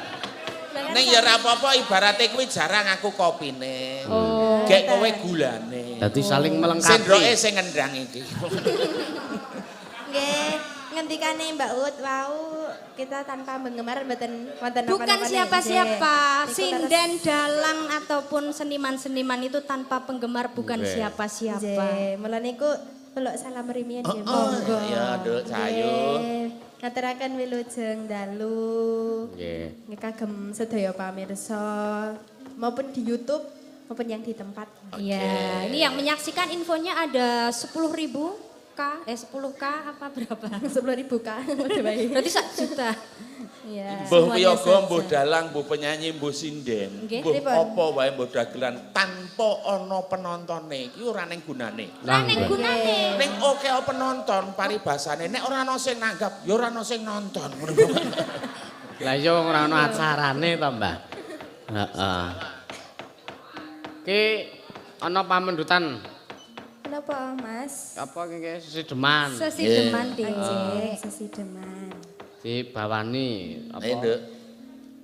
Ning ya ora apa-apa ibarate kuwi jarang aku kopine. Oh. Gek kowe gulane. Dadi saling melengkapi. Sendroke sing ngendang iki. Nggih, ngendikane Mbak Ut wau kita tanpa penggemar mboten wonten Bukan napa-napa nih. siapa-siapa, Nggih. sinden dalang ataupun seniman-seniman itu tanpa penggemar bukan Nggih. siapa-siapa. Nggih, mula niku peluk salam rimian nggih. Oh, ya Nduk Cahayu. Nggih. Ngaturaken wilujeng dalu. Nggih. Nggih kagem sedaya pamirsa maupun di YouTube maupun yang di tempat. Iya, ini yang menyaksikan infonya ada 10.000 K, 10K apa berapa? 10.000 Kak. Berarti 1 juta. Iya. Mbuh Semuanya piyaga, saja. mbuh dalang, mbuh penyanyi, mbuh sinden. Nggih, Mbuh pripun? apa wae mbuh dagelan tanpa ana penontone iki ora ning gunane. Lah ning gunane. Ning oke penonton paribasane nek ora ana sing nanggap ya ora ana sing nonton. Lah iya wong ora ana acarane to, Mbah. Heeh. Ki ana pamendutan Kenapa Mas? apa ki sesideman. Sesideman Anjing, Dik. sesideman. Dibawani Ayo, Nduk.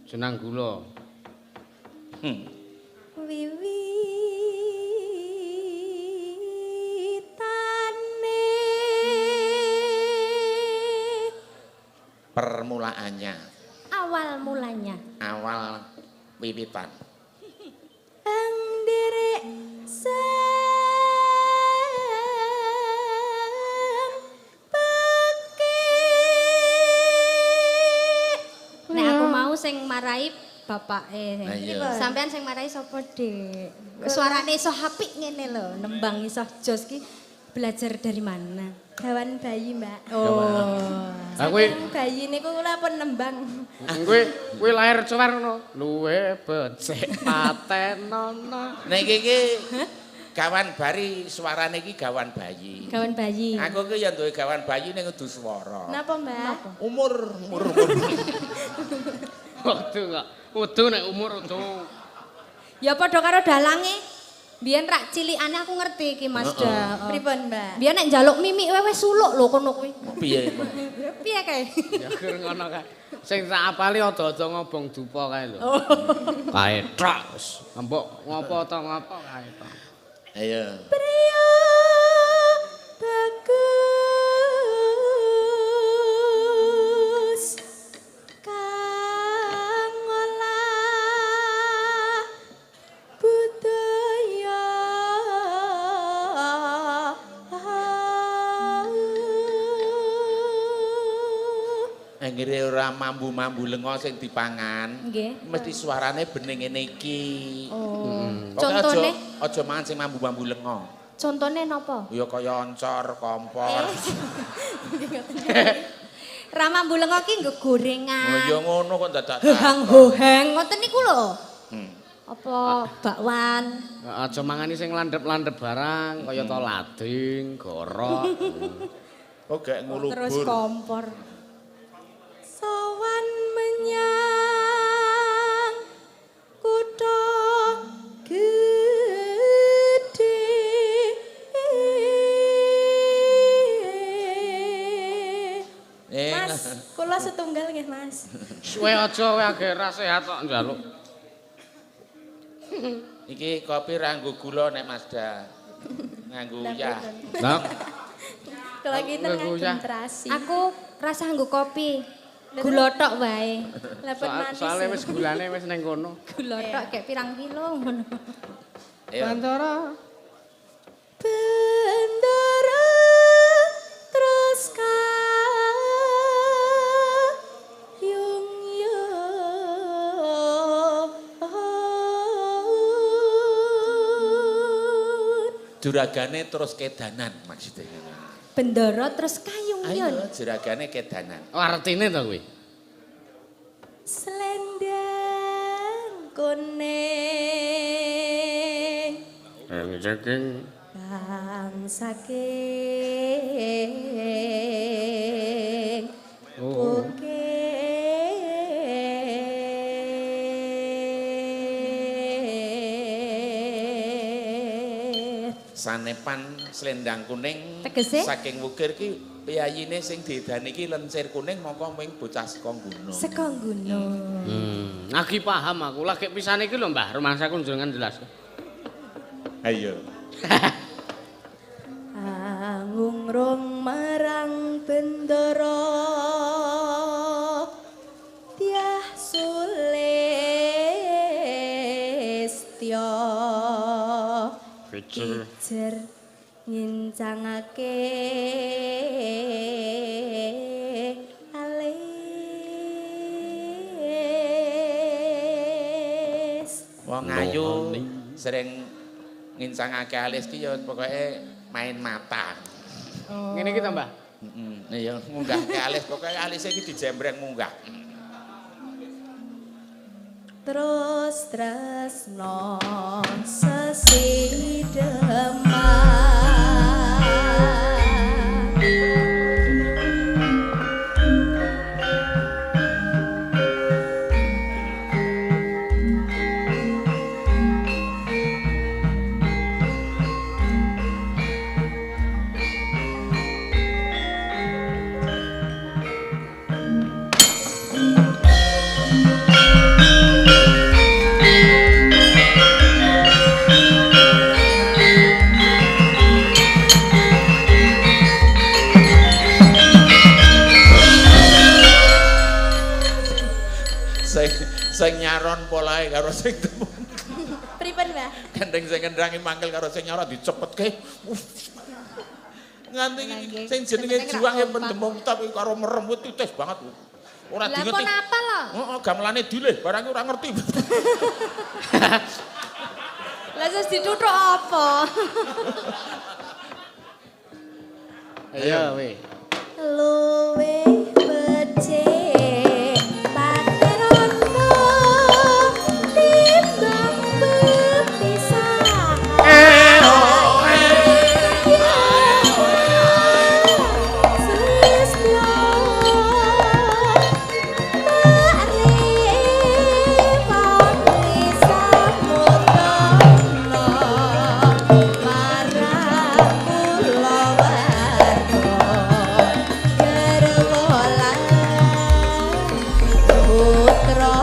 jenang gula. Wiwitane Permulaannya, Awal mulanya. awal wiwitan. ang derek Nek aku mau sing marai bapake. Nah, iya. Sampean sing marai sapa, Dik? Suarane iso apik ngene lho, nembang iso jos ki belajar dari mana? Gawan bayi mbak. Oh. Lah kuwi Bayi niku kula pun nembang. kuwi lahir cuwar ngono. Luwe becik patenono. Nek iki gawan bari suarane iki gawan bayi. Gawan bayi. Aku ki ya duwe gawan bayi ning kudu swara. Napa mbak? Umur. Waduh kok. Kudu nek umur udu. Ya padha karo dalange. Biyen rak cilikane aku ngerti iki Mas Da. Pripun mbak? Biyen nek njaluk mimik wewe suluk lho kono kuwi. Piye? Piye kae? Ya gur ngono kae. Sing tak apali aja-aja ngobong dupa kae lho. Kae trak wis. Mbok ngopo to ngopo kae to. Ayo. Priya bagus kang olah budaya Anggere ora mambu-mambu lenga sing dipangan. Nggih. Mesti suarane bening ngene iki. Oh. Pokoke Contone, aja mangan sing mambu-mambu lenga. contone napa? Ya kaya oncor, kompor. Rama mbulengo ki nggo Oh gorengan. ya ngono kok dadak. Hehang-hoheng ngoten niku lho. Hmm. Apa bakwan? Aja mangani sing landhep-landhep barang kaya to lading, gorok. Oh gak ngulubur. Terus kompor. Sowan menyang kutha gedhe Mas, kula setunggal nggih Mas. Suwe aja kowe agar sehat kok njaluk. Iki kopi ra nggo gula nek Mazda. Nganggo uyah. Lah, Kula kinten Uyah. konsentrasi. Aku rasa nggo kopi. Gula tok wae. Lah pun manis. soalnya wis gulane wis ning kono. Gula tok kayak pirang kilo ngono. Ayo. Bantara. Bendera terus kayung yun. Juragane terus kedanan maksudnya. Bendera terus kayung yun. Ayo juragane kedanan. Oh, artine to kuwi. Selendang kuning Saking kang saking oh. bukit. Sanepan selendang kuning Tegese? saking wukir ki piyayine sing diedani ki lencir kuning mongko ming bocah saka gunung. Saka gunung. Lagi paham aku. Lagi pisan iki lho, Mbah, rumangsaku jenengan jelas. Ayo. Angungrung marang bendera Dyah Sulistya Pijer. Pijer ngincangake Wong ayu sering nginsangake alis ki ya pokoke main mata. Ngene iki ta, Mbah? Iya, munggahke alis pokoke alise iki dijembreng munggah. Terus tresno sesideman. Sing nyaron polahe karo sing temu. Pripun, Mbah? Gendeng sing ngendrangi mangkel karo sing nyaron dicepetke. Nganti sing jenenge juang ya pendemung tapi karo merem titis banget. Ora Lah dingerti. kon apa lho? Heeh, gamelane dileh, barang ora ngerti. Lah terus dituthuk apa? Ayo we. Luwe becik paterono timbang bepisah. Sisno mari samudana marang kula warga gerwolan putra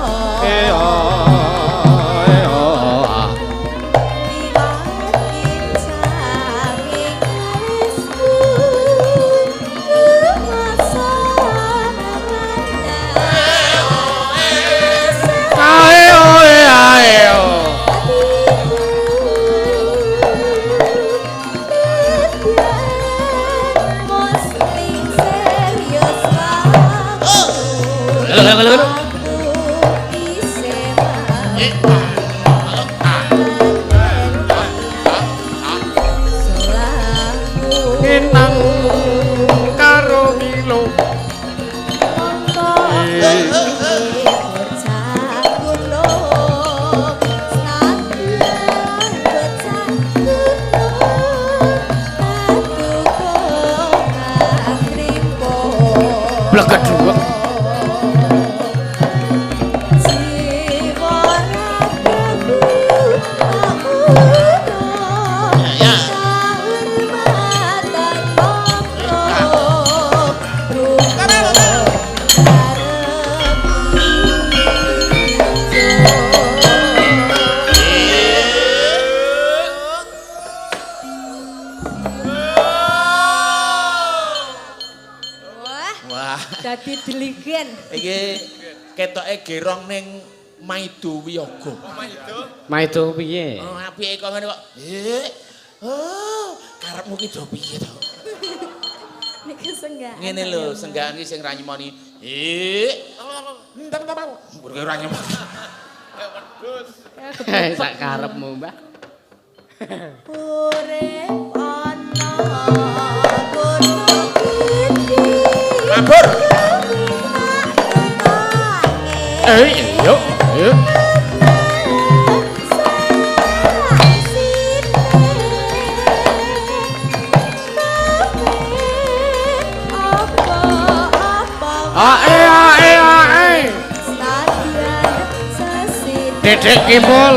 liwatin saking alisku masa muslim serius Kinang karo milo. Bleget dhuwet. Wah, Dadi deligen. iki ketoke gerong ning Maido Wiyaga. Maido piye? Oh, apike kok ngene kok. Karepmu ki do piye to? Niki senggak. Ngene lho, senggakan ki sing ra nyemoni. Mbur ora nyemoni. Sak karepmu, Mbah. Urip ana gunung iki. Mabur. Yuk, yuk. Dedek Kimpul.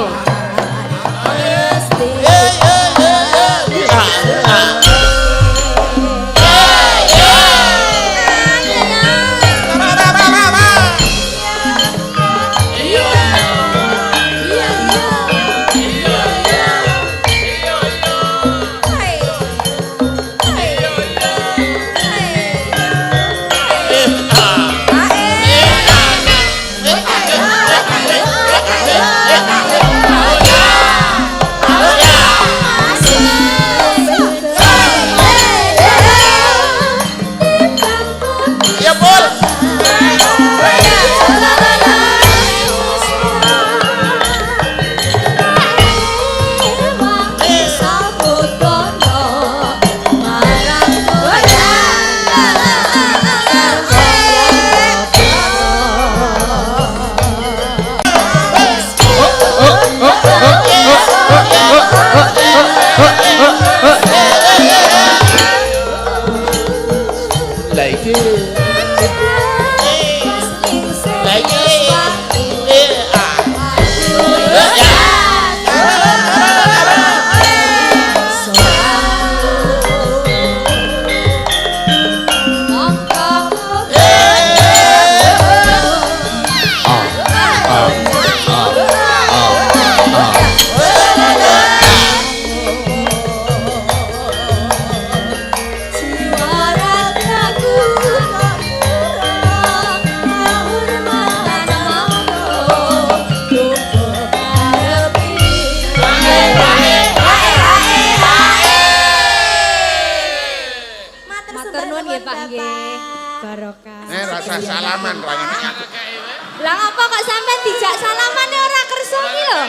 Lah apa kok sampean dijak salamane ora kersa ki lho?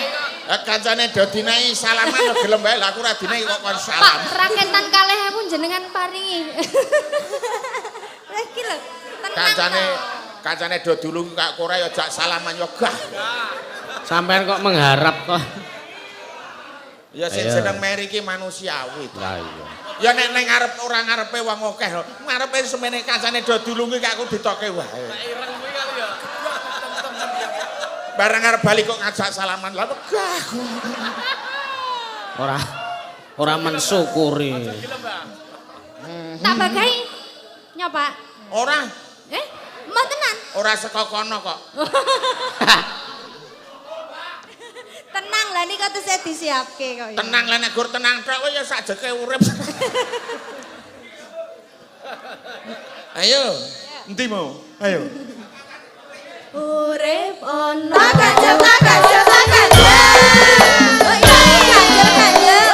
Kancane do dinai salaman lho gelem bae lah aku ora dinai kok kon salam. Pak, raketan 2.000 jenengan paringi. Lah iki lho, tenang. Kancane do dulung kak ora ya jak salaman ya gah. Sampean kok mengharap kok. Ya sing Ayo. seneng meri ki manusiawi. Lah iya. Ya nek ning ngarep ora ngarepe wong akeh lho. Ngarepe semene kancane do dulungi kak aku ditoke wae. Ireng kuwi kali ya. Bareng arep bali kok ngajak salaman lah gah. Ora mensyukuri. Tak bagai nyoba. Ora, Mbotenan. ora saka kono kok. Tenang lah niki kok saya disiapke kok. Tenang lah nek gur tenang tok kowe ya sakjeke urip. Ayo, endi mau? Ayo. Urip ono Kanjeng, kanjeng, kanjeng. Oh iya, kanjeng, kanjeng.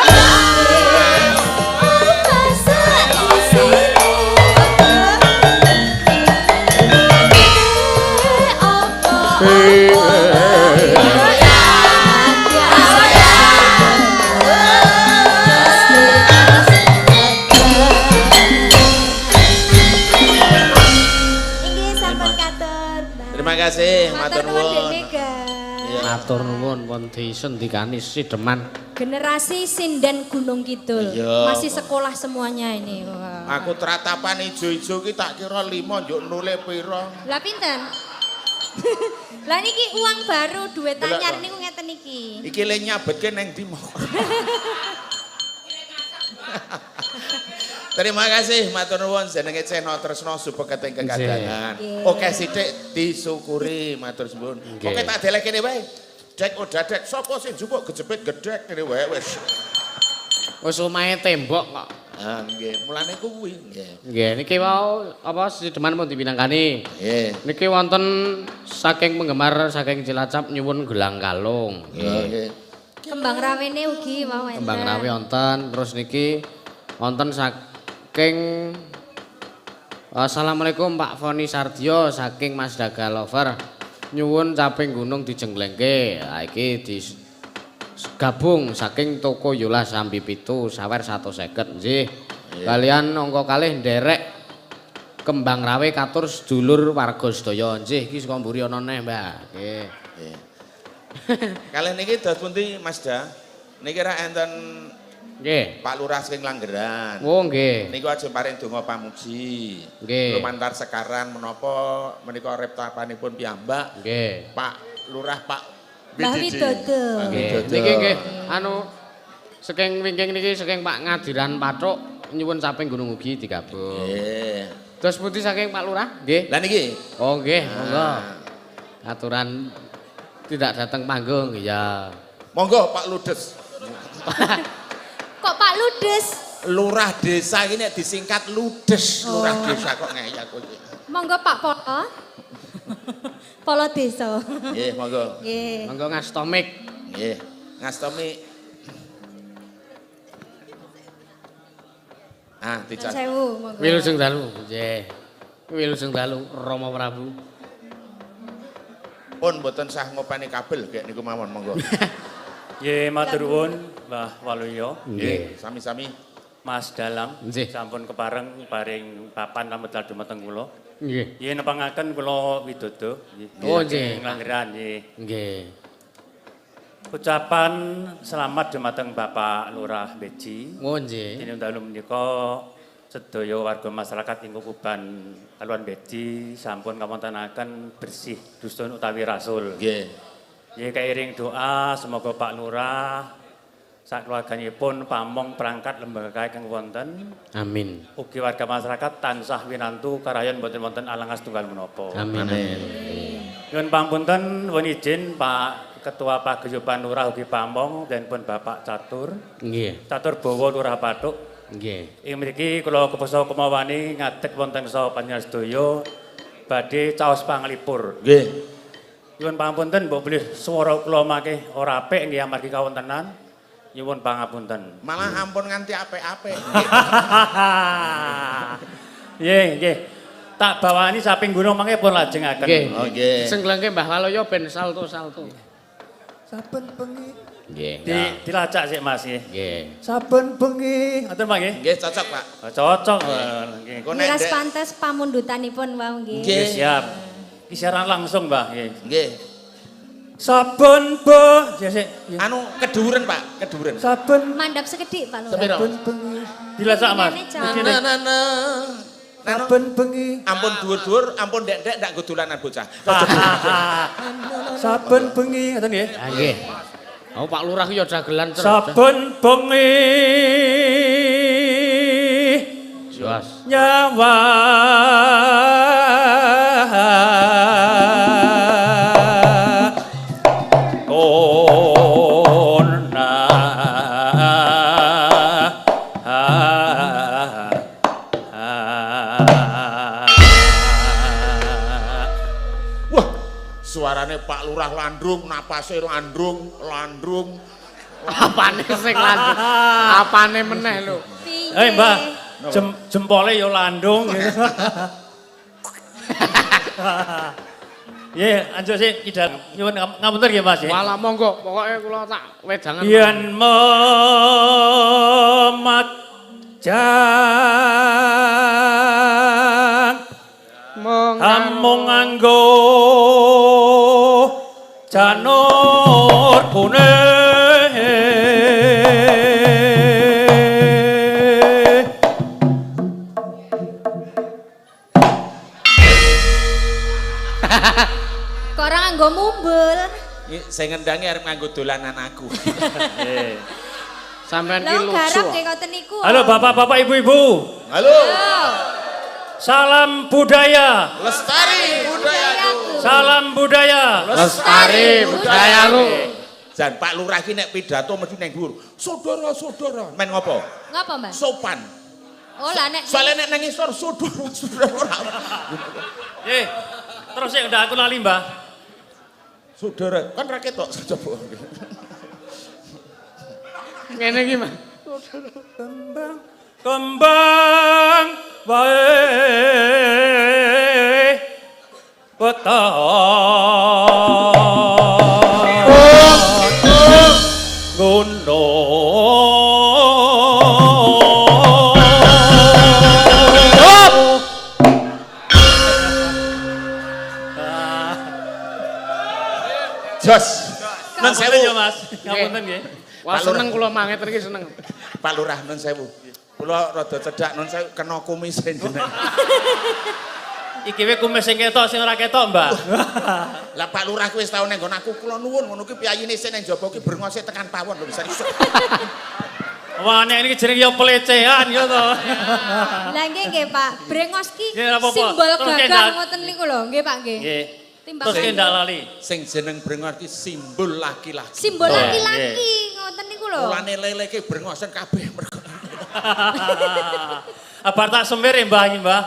Inggih sampun katur. Mbak. Terima kasih, matur nuwun. Matur nuwun pun disendikani sideman. Generasi sinden Gunung Kidul. Iya. Masih sekolah semuanya ini. Wah. Aku tratapan ijo-ijo ki tak kira 5 njuk nule pira. Lah pinten? Lah niki uang baru duit Delok anyar kok. niku ngeten iki. Iki le nyabetke neng ndi mau. Terima kasih matur nuwun jenenge Ceno Tresno supekete kekandangan. Nggih. Oke sithik disyukuri matur suwun. Nggih. Oke tak delek kene wae. Dek udah dek sapa sing njupuk kejepit gedhek kene wae wis. Wis omahe tembok kok. Ah nggih, mulane kuwi nggih. Nggih, niki wau apa sideman pun dipinangkani. Nggih. Niki wonten saking penggemar saking Cilacap nyuwun gelang kalung. Nggih. Kembang rawene ugi mau enten. Kembang rawi wonten, terus niki wonten saking Assalamualaikum Pak Foni Sardio saking Mas Daga Lover. Nyuwun caping gunung dijenglengke. Ha iki gabung saking toko Yola Sambi Pitu sawer 150 nggih. Kalian angka kalih nderek kembang rawe katur sedulur warga sedaya nggih iki saka mburi ana neh Mbak. Nggih. Nggih. Kalih niki dos pundi Mas Da? Niki ra enten Nggih. Pak Lurah saking Langgeran. Oh nggih. Niku aja paring donga pamuji. Nggih. Lumantar sekarang menapa menika reptapanipun piyambak Nggih. Pak Lurah Pak Mbah Widodo. Mbah Nggih. Widodo. Niki nggih anu saking wingking niki saking Pak Ngadiran Pathuk nyuwun saping gunung ugi digabung. Nggih. Terus putih saking Pak Lurah? Nggih. Lah niki. Oh nggih, monggo. Ah. Aturan tidak datang panggung ya. Monggo Pak Ludes. Kok Pak Ludes? Lurah desa ini nek disingkat Ludes. Lurah desa kok ngeyak kowe. Monggo Pak Polo. Polo desa. Nggih, monggo. Nggih. Monggo ngastomik. Nggih. Ngastomi. Ah, dicat. Sewu monggo. Wilujeng dalu. Nggih. Wilujeng dalu Rama Prabu. Pun mboten sah ngopeni kabel kayak niku mawon monggo. Ye matur nuwun Mbah Waluyo, Nggih, sami-sami. Mas Dalam, Nggih. sampun kepareng paring papan lambetal dumateng kula. Nggih. Ye nepangaken kula Widodo, Oh, nggih. Langgeran nggih. Nggih. Ucapan selamat dumateng Bapak Lurah Beji. Oh nggih. Dene dalu menika sedaya warga masyarakat ing Kuban Kaluan Beji sampun kawontenaken bersih dusun utawi rasul. Nggih. Ya keiring doa semoga Pak Lurah sakeluarganipun pamong perangkat lembaga ingkang wonten Amin. ugi warga masyarakat tansah winantu karayan boten wonten alangas tunggal menapa. Amin. Amin. Nyuwun pangunten nuwun izin Pak Ketua Paguyuban Lurah ugi pamong dan pun Bapak Catur Nggih. Bowo Lurah Pathuk. Nggih. Ing mriki kula kepasa kemawani ngadeg wonten saha panjenengan sedaya badhe caos panglipur. Nggih. Nyuwun pangapunten mbok bilih swara kula mangke ora apik nggih amargi kawontenan. Nyuwun pangapunten. Malah ampun nganti apik-apik. Nggih, nggih. tak bawani saping gunung mangke pun lajengaken. Nggih. Oh, nggih. Senglengke Mbah Waloyo ben salto-salto. Saben bengi Nggih. dilacak sik Mas nggih. Nggih. Saben bengi, ngoten Pak nggih. Nggih cocok, Pak. Cocok. Nggih. Engko nek Miras Dek- pantes pamundutanipun wau nggih. Nggih. Siap. Iki siaran langsung, Mbah nggih. Nggih. Saben bengi, sik. Anu keduren, Pak, keduren. Saben Mandap sekedhik Pak Lurah. Sepiro? bengi dilacak Mas. Ini, Cak. Mesti nek saben bengi. Ampun dhuwur-dhuwur, ampun ndek-ndek ndak nggo dolanan bocah. Saben bengi, ngoten nggih. Ah, nggih. Oh Pak Lurah ki ya dagelan terus. Saben bengi Jos. nyawa kona Wah, suarane Pak Lurah landrung, napase landrung. Apane sing lanjut? Apane meneh lho? Eh Mbah, jempole yo landung gitu. Ye, anjuk sik idal. Nyuwun ngapunten nggih Mas. Walah monggo, pokoke kula tak wedangan. Yen memajang amung nganggo janur kuning. Kok ora nganggo mumbul. Iki sing ngendangi arep nganggo dolanan aku. Sampeyan ki Lah lucu. garap nggih ngoten niku. Halo bapak-bapak ibu-ibu. Halo. Salam budaya. Lestari budayaku. Salam budaya. Lestari budayaku. Jan Pak Lurah ki nek pidato mesti nang dhuwur. Saudara-saudara, men ngopo? Ngapa, Mbak? Sopan. Oh lah nek Soalnya nek nang isor saudara-saudara. Terus sik ndak aku lali, Mbah. Saudara, kan ra ketok coba. Ngene iki, Mas. Kembang wae petang gunung. Jos. Nun sewu. Ngapunten ya Mas, ngapunten nggih. Wah seneng kula mangeten iki seneng. Pak Lurah nun sewu. Kula rada cedhak nun sewu kena kumis jenengan. Iki wae kumis sing ketok sing ora ketok, Mbak. Lah Pak Lurah kuwi wis tau nang nggon aku kula nuwun ngono ki piyayine sing nang jaba ki brengose tekan pawon lho bisa iso. Wah nek iki jeneng ya pelecehan ya to. Lah nggih Pak, brengos ki Nggih, ora apa-apa. simbol Terus gagal kendak. ngoten niku lho, nggih Pak nggih. Nggih. Timbangan. Terus ndak lali. Sing jeneng brengos ki simbol laki-laki. Simbol Oh, laki-laki ngoten niku lho. Mulane lele ki brengosen kabeh mergo. Abar tak semir ya Mbah iki, Mbah.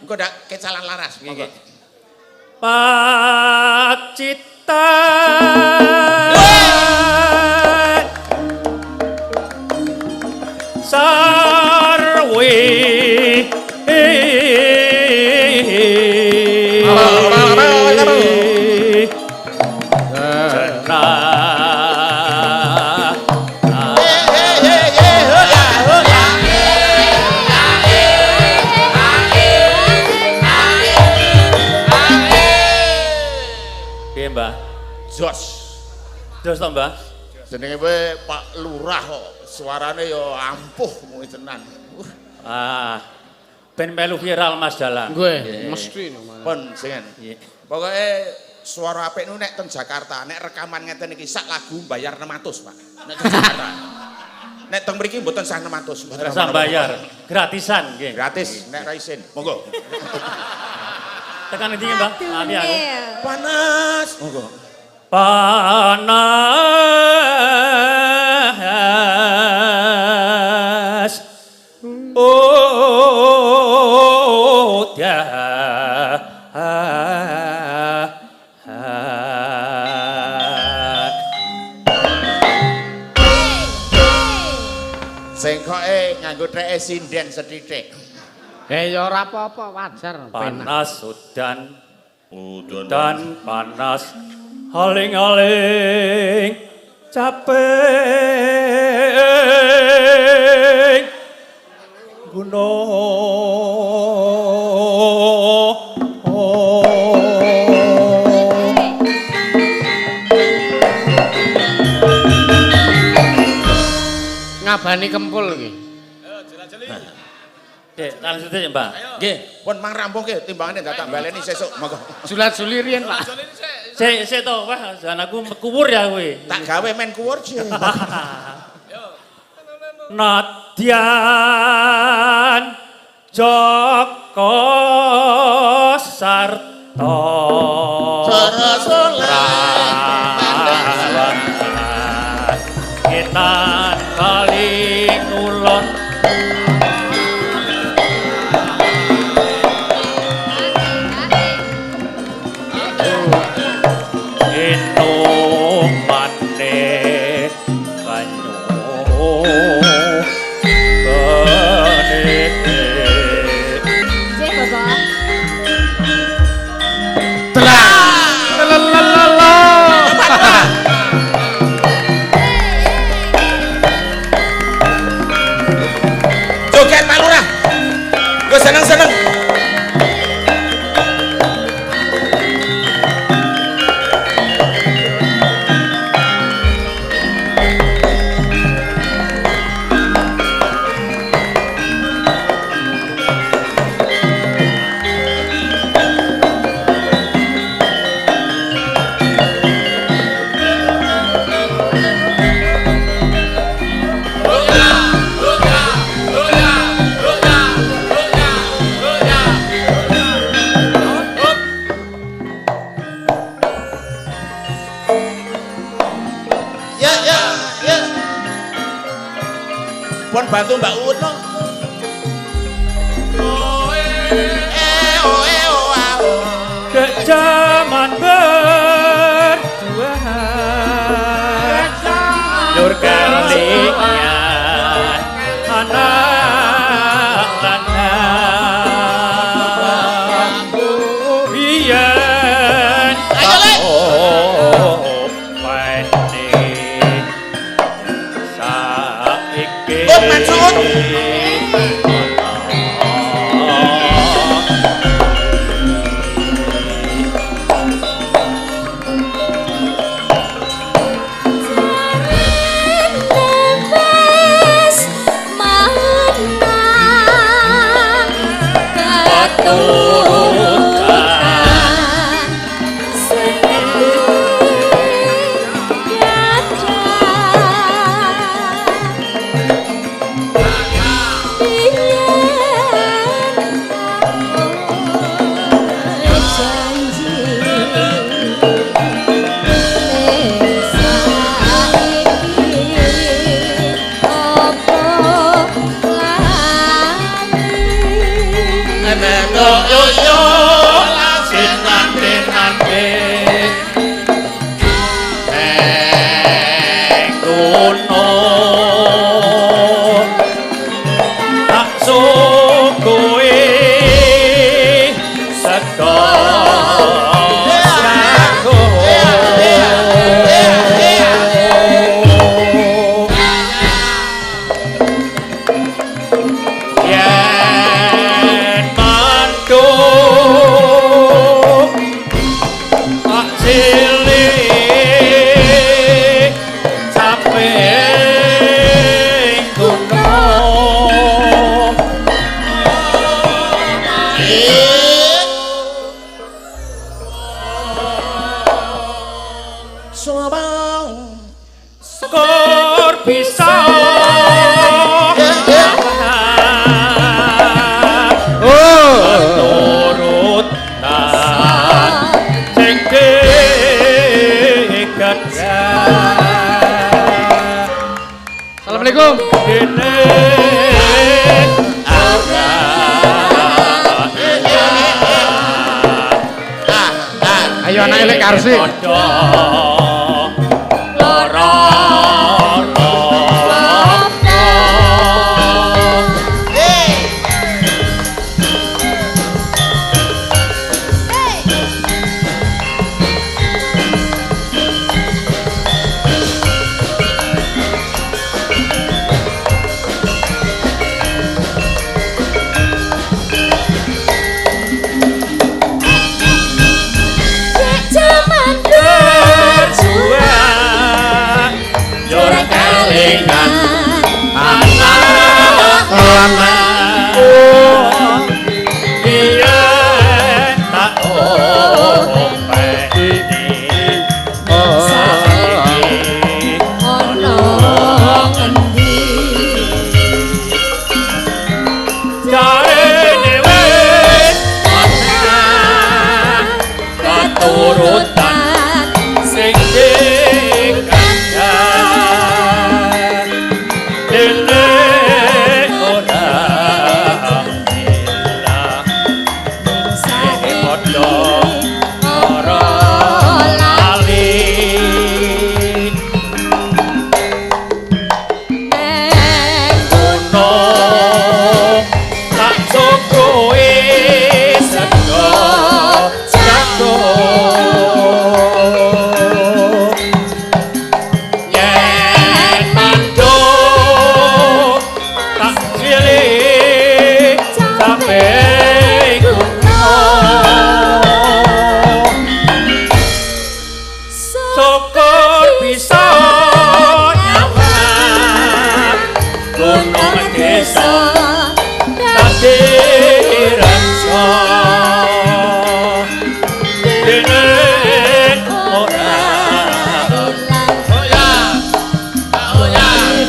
Engko ndak kecalan laras. Monggo. Pacita sarwi Piye Mbah? Jos. Terus to Mbah? Jenenge wae Pak Lurah kok. Suarane ya ampuh muni tenan. Ben melu viral Mas Dalang. Nggih, mesti no, Mas. Pun singen. Nggih. Pokoke suara apik nu nek teng Jakarta, nek rekaman ngeten iki sak lagu bayar 600, Pak. Nek teng Jakarta. Nek teng mriki mboten sah 600. mboten Rasa apa-apa. bayar, gratisan nggih. Gratis nek ra isin. Monggo. Tekan ndi Mbah? Lali aku. Panas. Monggo. Panas oh Sing koke nganggo treke sinden sethithik. Ya ora apa-apa, wajar. Panas udan, udan panas, haling-haling, capek ngabani kempul iki. Dek, langsung aja Mbak. Nggih, pun mang rampung nggih timbangane dak tak baleni sesuk monggo. Julat-juli riyen, Pak. Sik to, wah, jan aku kuwur ya kowe. Tak gawe men kuwur sih. Nadyan Joko Sarto Rawan Ketan paling ulon Mane banyu Cek Bapak. Joget Pak Lurah. Gue seneng-seneng. Ya. Pun bantu Mbak Uut no. Dek zaman berdua Nur kalingan anak lanang Biyen saiki Mansur. Assalamualaikum. Ayo anak elek karsi. iso nyawang gunung desa dadi rasa dene ora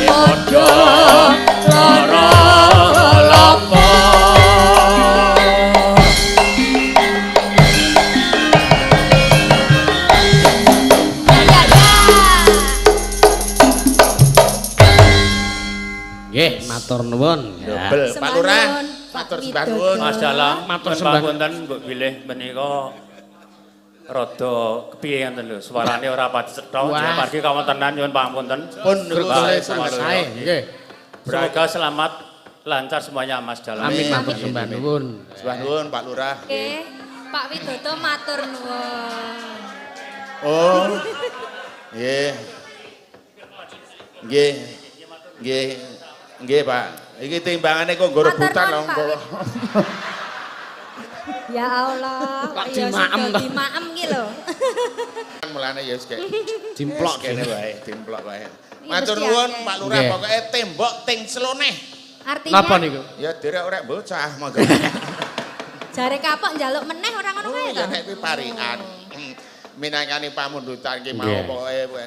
padha lara lapa Nggih, matur nuwun. Ya. Dobel Pak Lurah. Matur sembah nuwun. Mas Dalang, Matur matur sembah. pamunten mbok bilih menika rada kepiye ngenten lho, suarane ora pati cetha, Wah. margi kawontenan nyuwun pangapunten. Pun niku Grogole sembah sae. nuwun. Nggih. Semoga selamat lancar semuanya Mas Dalang. Amin Amin. matur sembah nuwun. Sembah nuwun Pak Lurah. Oke, Pak Widodo matur nuwun. Oh. Nggih. Nggih. Nggih. Nggih, Pak. Iki timbangane kok nggo rebutan lho. Matur nuwun, Ya Allah, Pak ya dimaem sudah toh. dimaem ki lho. Mulane ya wis kek. Dimplok Kene kene. wae, dimplok wae. Iya, Matur mesti nuwun akeh. Pak Lurah, Nggih. pokoke tembok ting seloneh. Artinya Napa niku? Ya derek orek bocah monggo. jare kapok njaluk meneh ora ngono kae Ya to. nek kuwi parikan. Minangkani pamundutan ki mau Nggih. pokoke.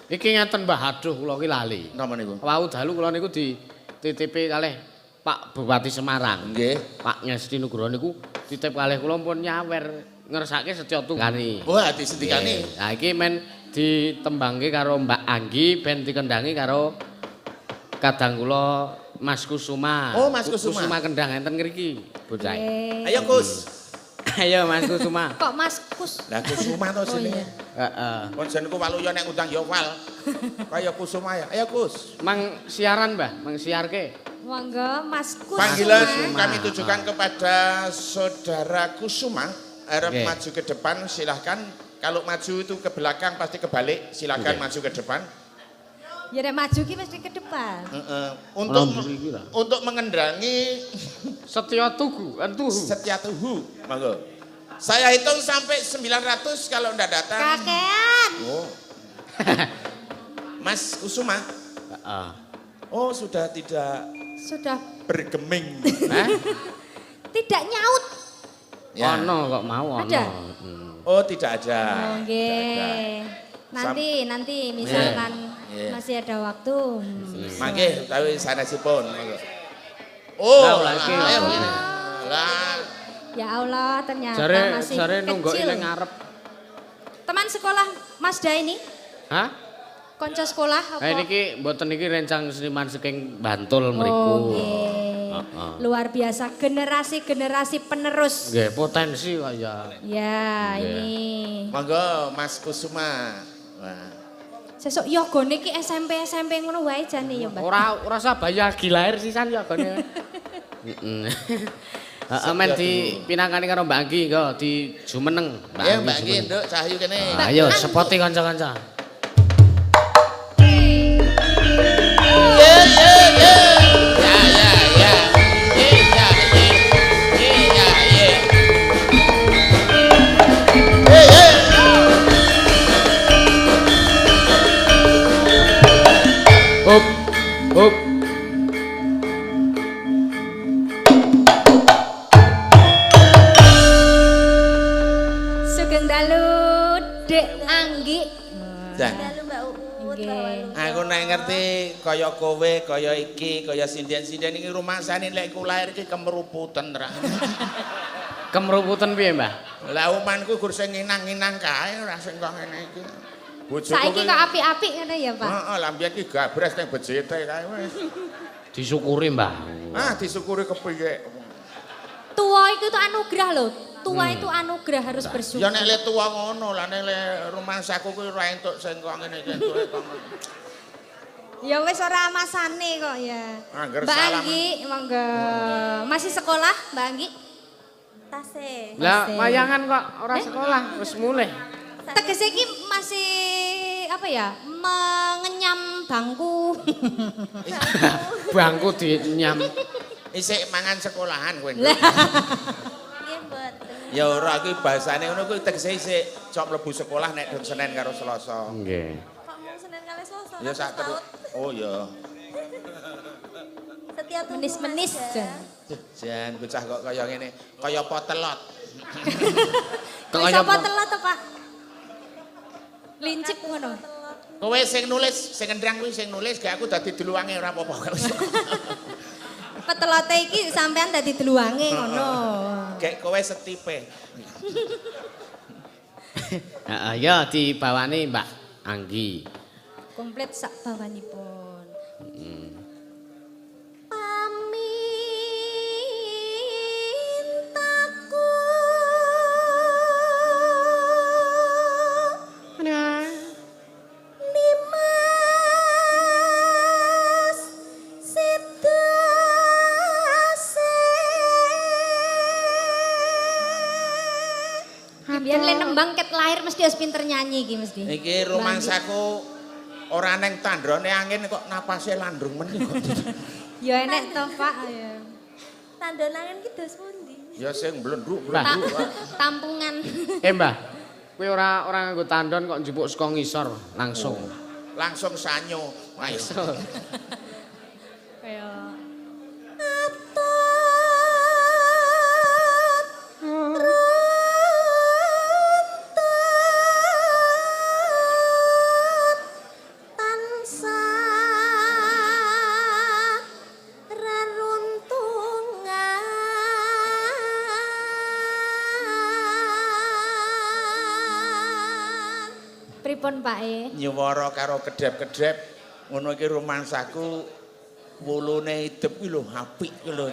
Iki ngeten Mbah, aduh kula ki lali. Napa niku? Wau dalu kula niku dititipi kalih Pak Bupati Semarang. Nggih. Pak Ngesti Nugroho niku titip kalih kula pun nyawer ngersake setya tunggani. Wah, disendikani. Nah iki men ditembangke karo Mbak Anggi ben dikendangi karo kadang kula Mas Kusuma. Oh, Mas Kusuma. Kusuma kendang enten ngriki, bocah. Ayo Kus. Ayo Mas Kusuma. Kok Mas Kus? Lah Kusuma to jenenge. Heeh. Kon jenengku Waluyo nek ngundang ya Wal. Kaya Kusuma ya. Ayo Kus. Mang siaran Mbah, mang siarke. Monggo Mas Kus. Panggilan Kusuma. kami tujukan kepada Saudara Kusuma. Harap Oke. maju ke depan silahkan. Kalau maju itu ke belakang pasti kebalik. Silahkan Oke. maju ke depan. Ya nek maju ki mesti ke depan. Untuk Orang beri lah. untuk mengendangi Setya tugu, tuhu. setia tuhu. Monggo. Saya hitung sampai 900 kalau ndak datang. Kakean. Oh. Mas Kusuma. Heeh. Oh, sudah tidak Sudah bergeming. Hah? tidak nyaut. Ya. Ono kok mau ono. Ada? Oh, tidak ada. Oh, nggih. Nanti misalkan Iya. masih ada waktu. Mangke utawi sanesipun. Monggo. Oh, Lah, lagi. ayo ngene. Lah, Ya Allah, ternyata Jare masih jare nunggoki kecil. ning ngarep. Teman sekolah Mas Da ini, Hah? konco sekolah apa? Niki mboten niki rencang seniman saking Bantul mriku. Oh, nggih. Heeh. Luar biasa, generasi-generasi penerus. Nggih, potensi kok ya. Ya, Nggih. ini. monggo Mas Kusuma. Wah. Sesuk yogane ki SMP ngono wae jane ya, Mbak. Ora usah bayar gilair sisan ya gone. Heeh. Heeh, men dipinangkani karo Mbak Anggi engko di Jumeneng. Ya Mbak Jumeneng. Ki, Nduk, Cahyu kene. Ayo sepoti kanca-kanca. Ya ya ya. Ya ya ya. Ya ya ya. Ya ya ya. Ya ya. Up. Up. Sugeng dalu Dek Anggi. Dan Lalu Mbak Uut, Nggih. Mbak Walu. aku nek ngerti kaya kowe, kaya iki, kaya sinden-sinden iki rumangsane lek ku lahir iki kemeruputen ra. Kemruputan piye, Mbah? Lah umanku gur sing nginang-nginang kae ora sing kok ngene iki. Bojoku Saiki ki- kok apik-apik ngene ya, Pak. Heeh, lah mbiyen ki gabres ning bejete kae wis. Disyukuri, Mbah. Ah, disyukuri kepiye. Tua itu tuh anugerah loh. Tua itu anugerah harus Ya bersyukur. nek le tuwa ngono, lah nek le rumangsaku kuwi ora entuk sing kok ngene iki entuk kok ngono. Ya wis ora masane kok ya. Angger Mbak salam. Anggi, monggo. Masih sekolah, Mbak Anggi? Tase. Lah, Masih. wayangan kok ora sekolah, wis mulai. Tegese iki masih apa ya? Mengenyam bangku. Bangku dinyam. Isik mangan sekolahan kowe. Lah, Nggih, mboten. Ya ora kuwi bahasane ngono kuwi tegese isik cok mlebu sekolah nek dong Senin karo Selasa. Nggih. Kok mung Senin Ya sak terus. Oh ya. Setia tunggu Menis-menis Mas, jan. Jan bocah kok kaya ngene, kaya potelot. Kok sapa telat to, Pak? Lincip ngono. Kowe sing nulis, sing ngendang kuwi sing nulis, gak aku dadi deluwange ora apa-apa. Petelote iki sampean dadi deluwange ngono. Gek kowe setipe. Heeh, ya dibawani Mbak Anggi. Komplit sak bawanipun. Pamintaku Nimas Sidase Biyen le nembang ket lahir mesti harus pinter nyanyi iki mesti. Iki romansaku ora neng tandrone angin kok napase landrung men kok. Ya enek to, Pak. Ya. Tandonangan ki dos pundi? Ya sing blendruk Lah. blendruk. Tampungan. Mbah, kowe ora nganggo tandon kok njupuk saka ngisor langsung. Langsung sanyo. Ayo. Kaya pripun Pak e? Nyuwara karo kedep-kedep ngono iki romansaku wulune idep ki lho apik ki lho.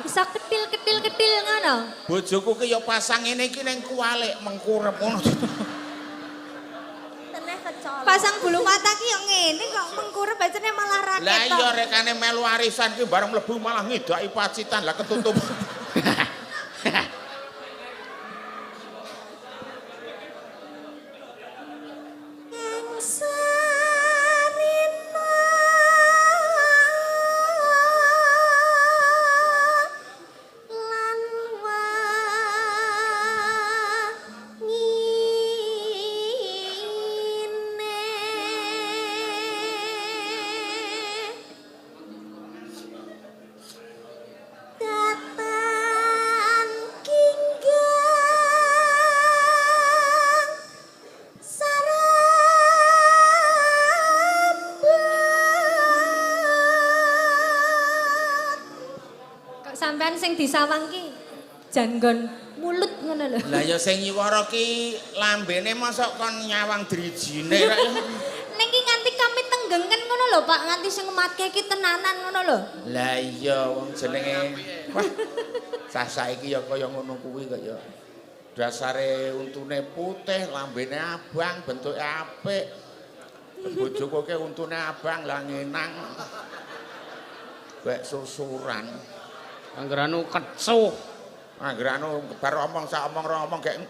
Iso ketil ngono. Bojoku ki ya pasang ngene iki ning kualik mengkurep ngono. Teneh kecolok. Pasang bulu mata ki yo ngene kok mengkurep bacane malah raket. Lah iya rekane melu arisan ki bareng mlebu malah ngidaki pacitan lah ketutup. Sampean sing disawang ki janggon mulut ngono lho. Lah ya sing nyiwara ki lambene mosok kon nyawang drijine kok. Ning ki nganti kami tenggengen ngono lho Pak, nganti sing ngematke ki tenanan ngono lho. Lah iya wong jenenge wah sah saiki ya kaya ngono kuwi kok ya. Dasare untune putih, lambene abang, bentuke apik. Bojoku ke untune abang lah ngenang. Bek susuran. Anggeranu kecuh. Anggeranu bar omong sak omong ora omong gek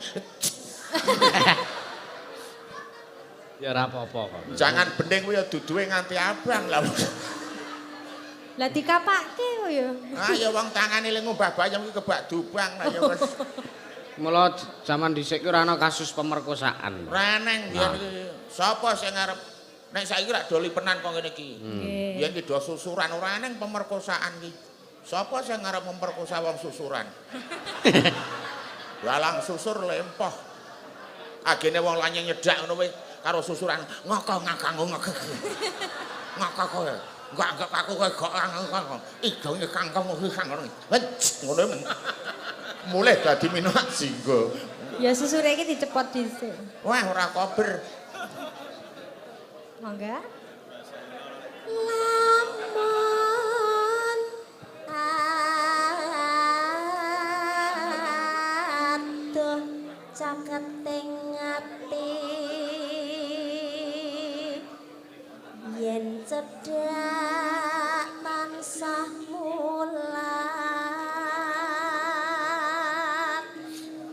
Ya ora apa-apa kok. jangan bening kuwi ya duduhe nganti abang lah. Lah dikapake kok ya. Ah ya wong tangane ling ngubah bayam iki kebak dubang lah ya wis. Mula zaman dhisik ki ora ana kasus pemerkosaan. Reneng biyen iki. Sapa sing ngarep nek saiki rak doli penan kok ngene iki. Biyen ki do susuran ora neng pemerkosaan ki. Sapa sing ngarep memperkosa wong susuran? Walang susur lempoh. Agene wong lanang nyedak ngono kuwi karo susuran ngokok ngakang ngokok. Ngokok kowe. Enggak aku kowe gok ngokok. Idonge kangkong kuwi kang ngono. Ngono men. Mulih dadi minat singgo. Ya susure iki dicepot dhisik. Wah ora kober. Monggo. Lamun aduh caketing ati yen cedhak tansah mulat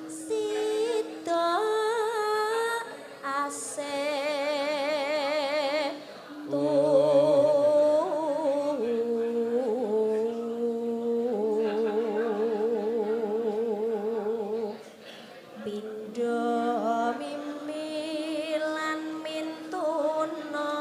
sida asih Pindha mimilan mintuna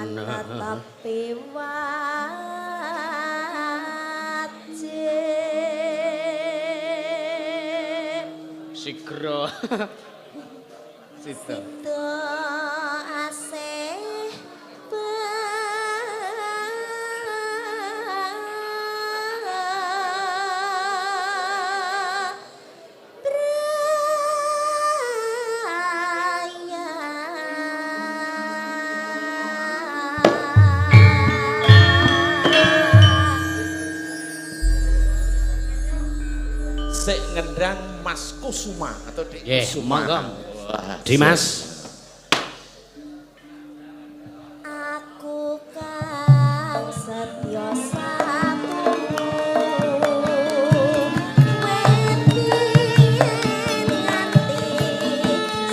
tepi wajib Sigro. Sito. do asih Sik ngendang Mas Kusuma atau Dik Nggih, Kusuma. monggo. Wah, Dimas. aku kang setya satu nganti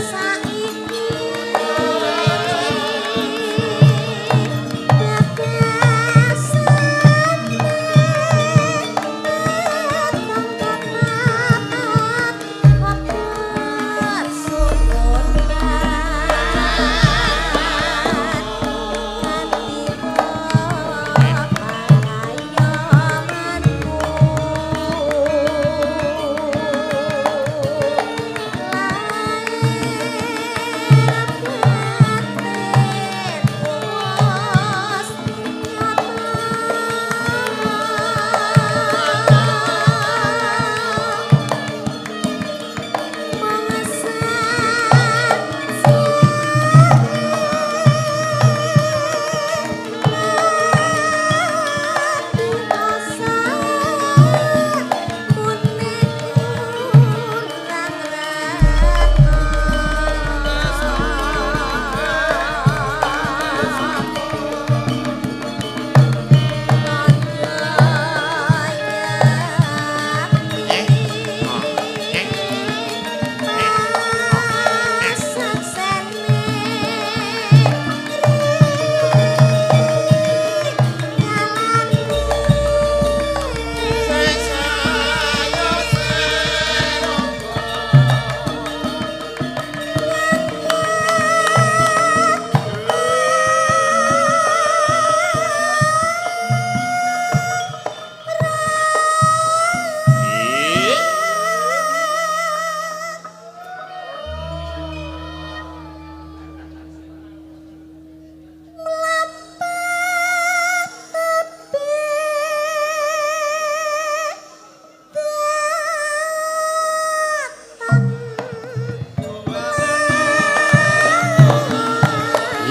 saiki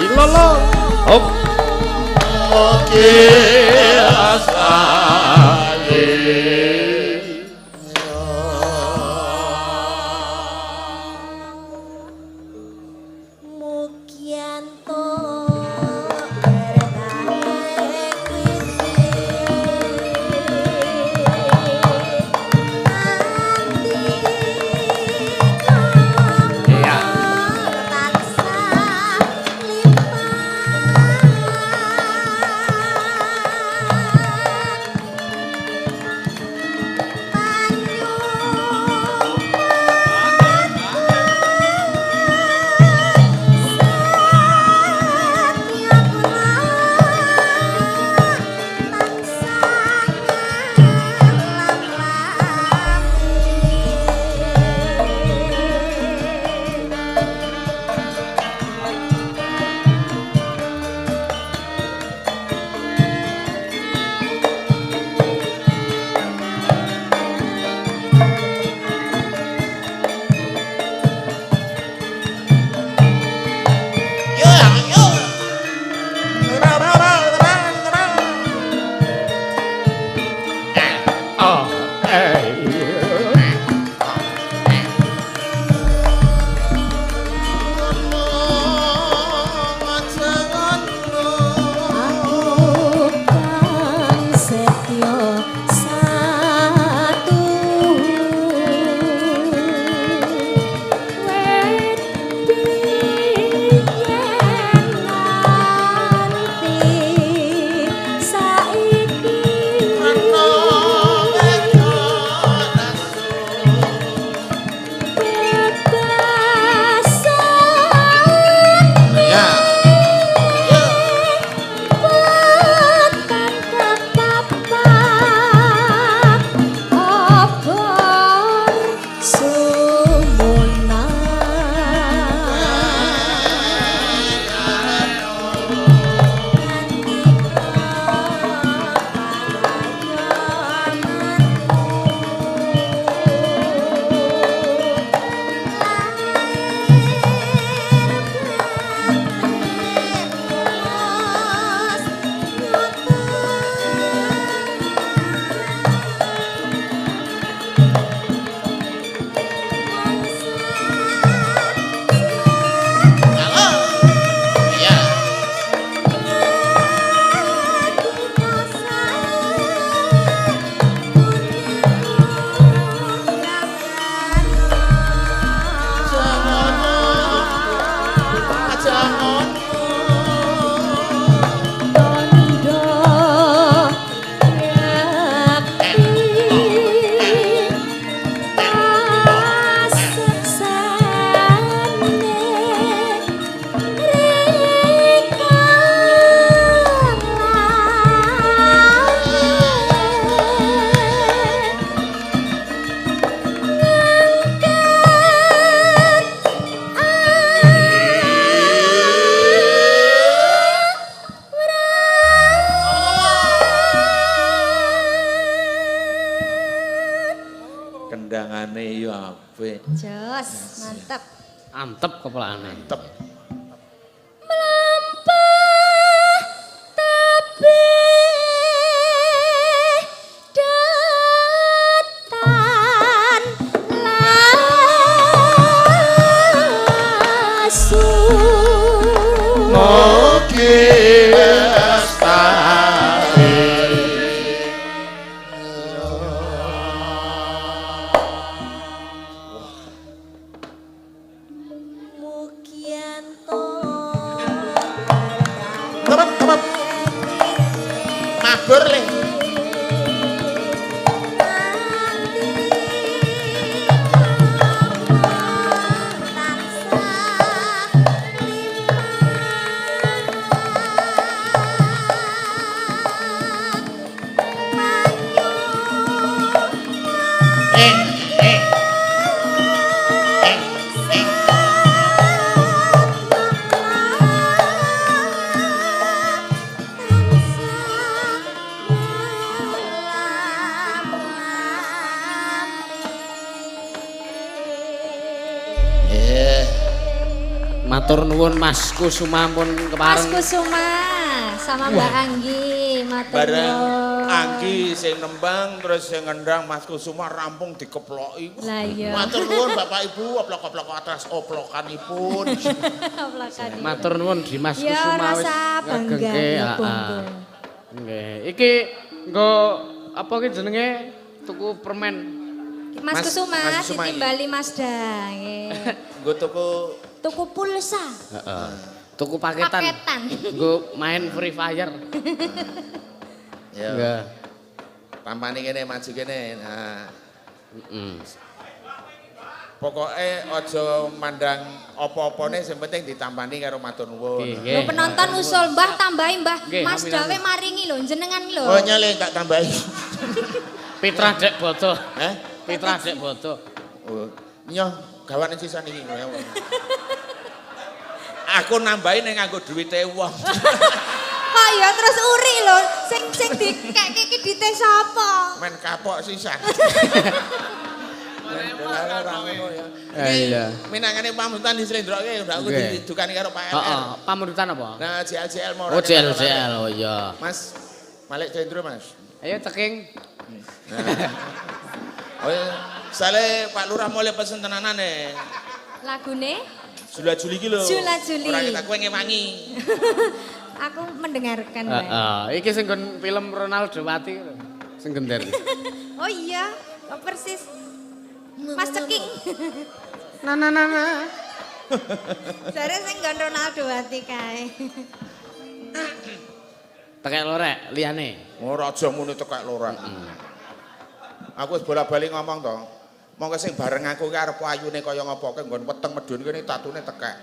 Ilolo. Hop. Mugianto bertahe Iya. kondangane ya apik. Jos, mantep. Antep kepelane. Mantep. Melampah tebih datan lasu. Mugi lestari. Mugianto Tepet, tepet. Mabur le. Matur nuwun Mas Kusuma pun Mas kepareng. Kusuma sama Mbak Anggi, matur Bareng nuwun. Anggi sing nembang terus sing ngendang Mas Kusuma rampung dikeploki. Lah iya. Matur nuwun Bapak Ibu oplok-oplok atas oplokanipun. Aplakan. Matur nuwun Dimas Ya Kusuma wis rasa bangga ngegengke, ya, ah, Bonggo. ah. Nggih. Iki nggo apa ki jenenge tuku permen. Mas Kusuma, Mas Kusuma iki. ditimbali Mas Da. nggih. Nggo tuku Tuku pulsa. Heeh. Tuku paketan. Paketan. Nggo main Free Fire. ya. Nggih. Tampane kene maju kene. Nah, Heeh. pokoke aja mandang apa-apane sing penting ditampani karo matur nuwun. Nggih. Lho penonton usul Mbah tambahi Mbah. Nggih, Mas amin-amin. Dawe maringi lho jenengan lho. Oh nyale tak tambahi. Pitra Dek Boto. Heh? Pitra Dek Boto. Oh, nyoh gawane sisan iki. Aku nambahi ning nganggo duwite wong. Kok ya terus uri lho sing dikekke iki dite sapa? Men kapok sisan. Iya. Minangane pamuntan dislendroke ndak aku Nggih. didukani karo Pak Heeh, LR. pamurutan apa? Nah, JL mau. Oh, JL, oh iya. Mas, Malik Cendro, Mas. Ayo ceking. Oh, iya. Sale Pak Lurah mulai pesen tenanane. Lagune Jula-juli iki lho. Jula-juli. Ora kita kowe ngewangi. aku mendengarkan Mbak. Heeh, iki sing nggon film Ronaldo Wati sing gender. Oh iya, kok persis. Mas Ceking. Nah. Jare sing nggon Ronaldo Wati kae. Tekek lorek liyane. Ora aja muni tekek lorek. Aku wis bola-bali ngomong to. Monggo sing bareng aku ki arep ayune kaya ngopo ke nggon weteng medun kene tatune tekek.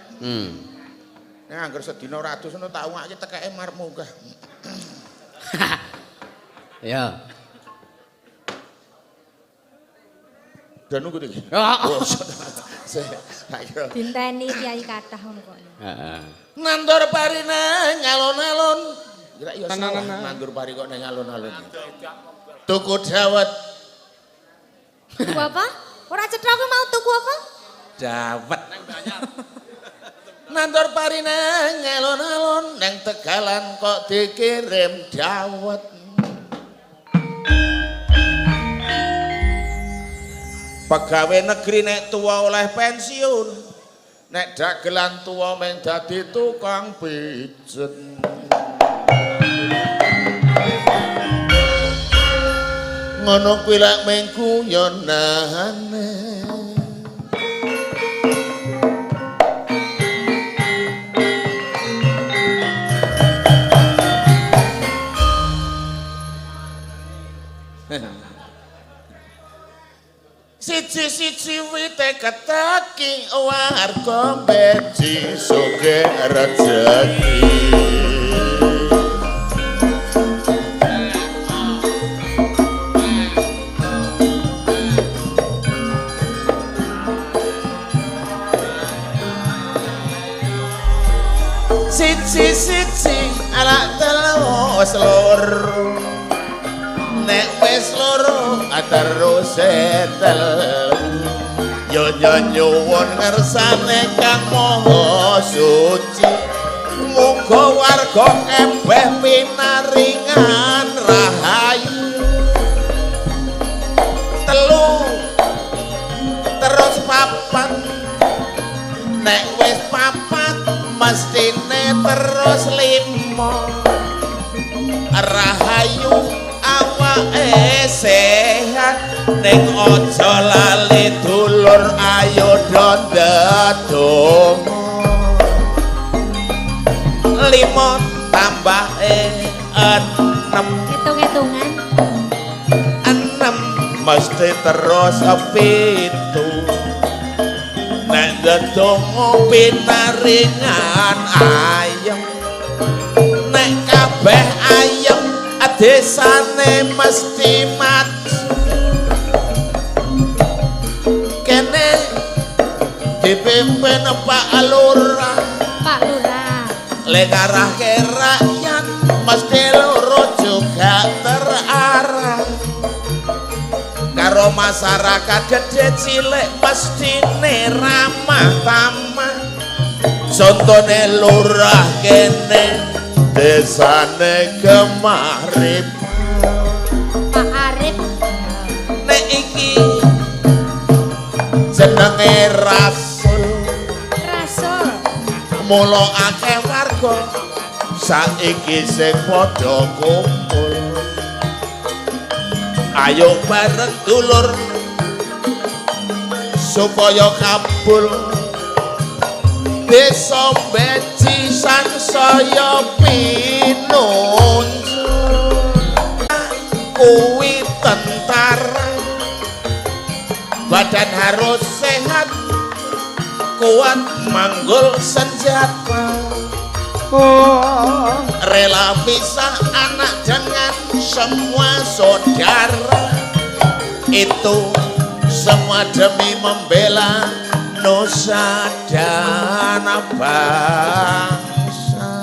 Nek angger sedina 100 ngono tak ungake tekeke marep munggah. Ya. Dan nunggu iki. Oh. Ayo. Dinteni kiai kathah ngono kok. Heeh. Nandur parine ngalon-alon. Kira ya salah nandur pari kok nang alon-alon. Tuku dawet. Tuku apa? Ora cetha aku mau tuku apa? Dawet. Nandur parine ngalon-alon nang Tegalan kok dikirim dawet. Pegawai negeri nek tua oleh pensiun. Nek dagelan tua meng dadi tukang pijet. Ngono kuwi lak meng guyonane. Siji-siji wite keteki warga beji sugih rejeki. Siji-siji anak telu wis loro. Nek wis loro terus telu. yo nyuwun ngersane Kang Maha Suci muga warga kabeh pinaringan rahayu telu terus papat nek wis papat mestine terus lima rahayu awake sehat ning aja lali dulur ayo ndedonga lima tambah enam Hitung-hitungan. enam mesti terus pitu nek ndedonga pinaringan ayem nek kabeh ayem desane mesti maju kene dipimpin Pak Lurah Pak Lurah. lek arahke rakyat mesti loro juga terarah karo masyarakat gede cilik mestine ramah tamah contone lurah kene desane Kemarip Pak Arif. nek iki jenenge Rasul Rasul. mula akeh warga saiki sing padha kumpul ayo bareng dulur supaya kabul desa beci sansaya pinunjul kuwi tentara badan harus sehat kuat manggul senjata rela pisah anak dengan semua saudara itu semua demi membela nusa dan bangsa.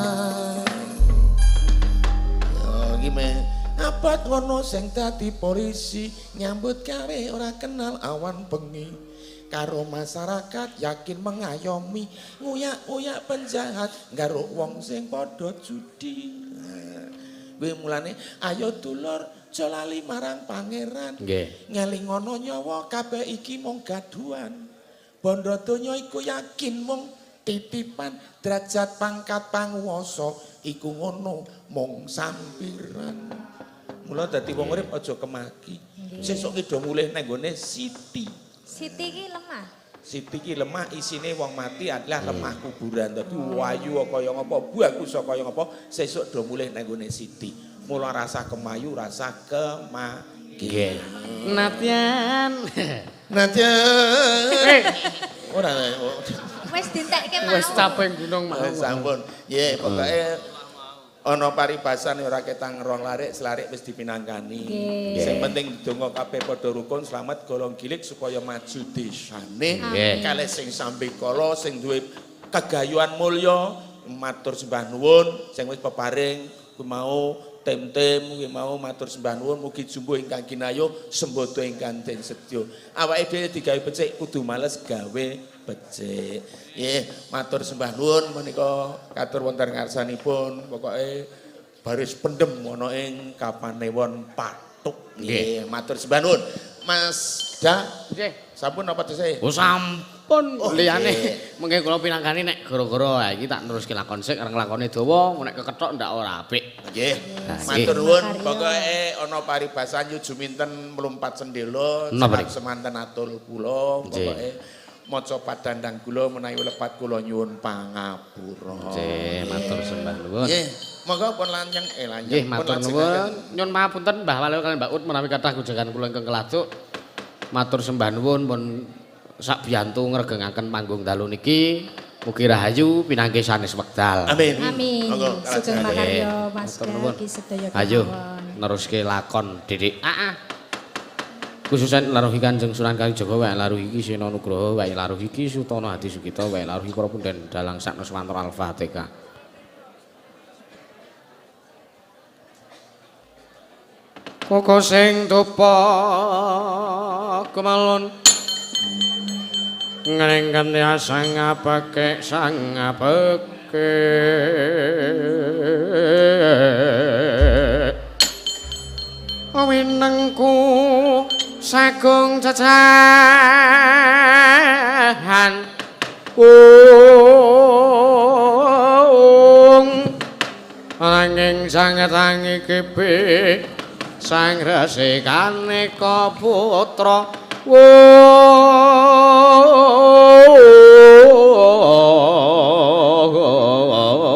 Yo gimana? Abad ngono sing dadi polisi nyambut gawe ora kenal awan bengi karo masyarakat yakin mengayomi nguyak-uyak penjahat karo wong sing padha judi. Kuwi mulane ayo dulur aja lali marang pangeran. Nggih. Ngelingono nyawa kabeh iki mung gaduhan. Bondo donya iku yakin mung titipan derajat pangkat panguwasa iku ngono mung sampiran. Mula dadi wong urip aja kemaki. Sesuk ki do mulih nang gone Siti. Siti ki lemah. Siti ki lemah isine wong mati adalah lemah kuburan. Dadi wayu kaya ngapa, bagus kaya ngapa, sesuk do mulih nang gone Siti. Mula rasa kemayu, rasa kemaki. Nggih. Natyan. Natyan. Ora Wis dintekke mau. Wis capek gunung mau. sampun. Nggih, pokoke ana paribasan ora ketang rong larik, selarik wis dipinangkani. Sing penting donga kabeh padha rukun, slamet golong gilik supaya maju desane. Kalih sing sambikala sing duwe kegayuhan mulya matur sembah nuwun, sing wis peparing kuwi mau tem-tem kuwi mau matur sembah nuwun mugi jumbo ingkang kinayuh sembodo ingkang den sedya. Awake dhewe digawe becik kudu males gawe becik. Nggih, matur sembah nuwun menika katur wonten ngarsanipun pokoke baris pendem ana ing Kapanewon Patuk. Nggih, matur sembah nuwun. Mas Da, Nggih. sampun apa tesih? Oh sampun Liyane mengke kula pinangkani nek gara-gara iki tak neruske lakon sik areng lakone dawa nek kekethok ndak ora apik. Nggih. Matur nuwun pokoke ana paribasan yu juminten mlumpat sendela semanten atul kula pokoke maca padandang kula menawi lepat kula nyuwun pangapura. Nggih, matur sembah nuwun. Nggih, monggo pun lanjeng lanjeng. Nggih, matur nuwun. Nyun mapunten Mbah Walu kaliyan Mbak Ut menawi kathah gujagan kula ingkang keladuk. Matur sembah nuwun pun sak biyantu ngregengaken panggung dalu niki. Mugi rahayu pinanggih sanes wekdal. Amin. Amin. Monggo Sugeng makarya Mas Matur nuwun. Ki sedaya Ayo kemawon. neruske lakon Didik. Khususan laruhi Kanjeng Sunan Kalijaga wae laruhi iki Sena Nugraha wae laruhi iki Sutana Hadi Sukita wae laruhi para punden dalang sakno Swantra Al-Fatihah. Koko sing tupa kemalon Ngrengken ya sang apeke sang apeke winengku sagung cacahan nanging sang tangi kipi sang resikane ka putra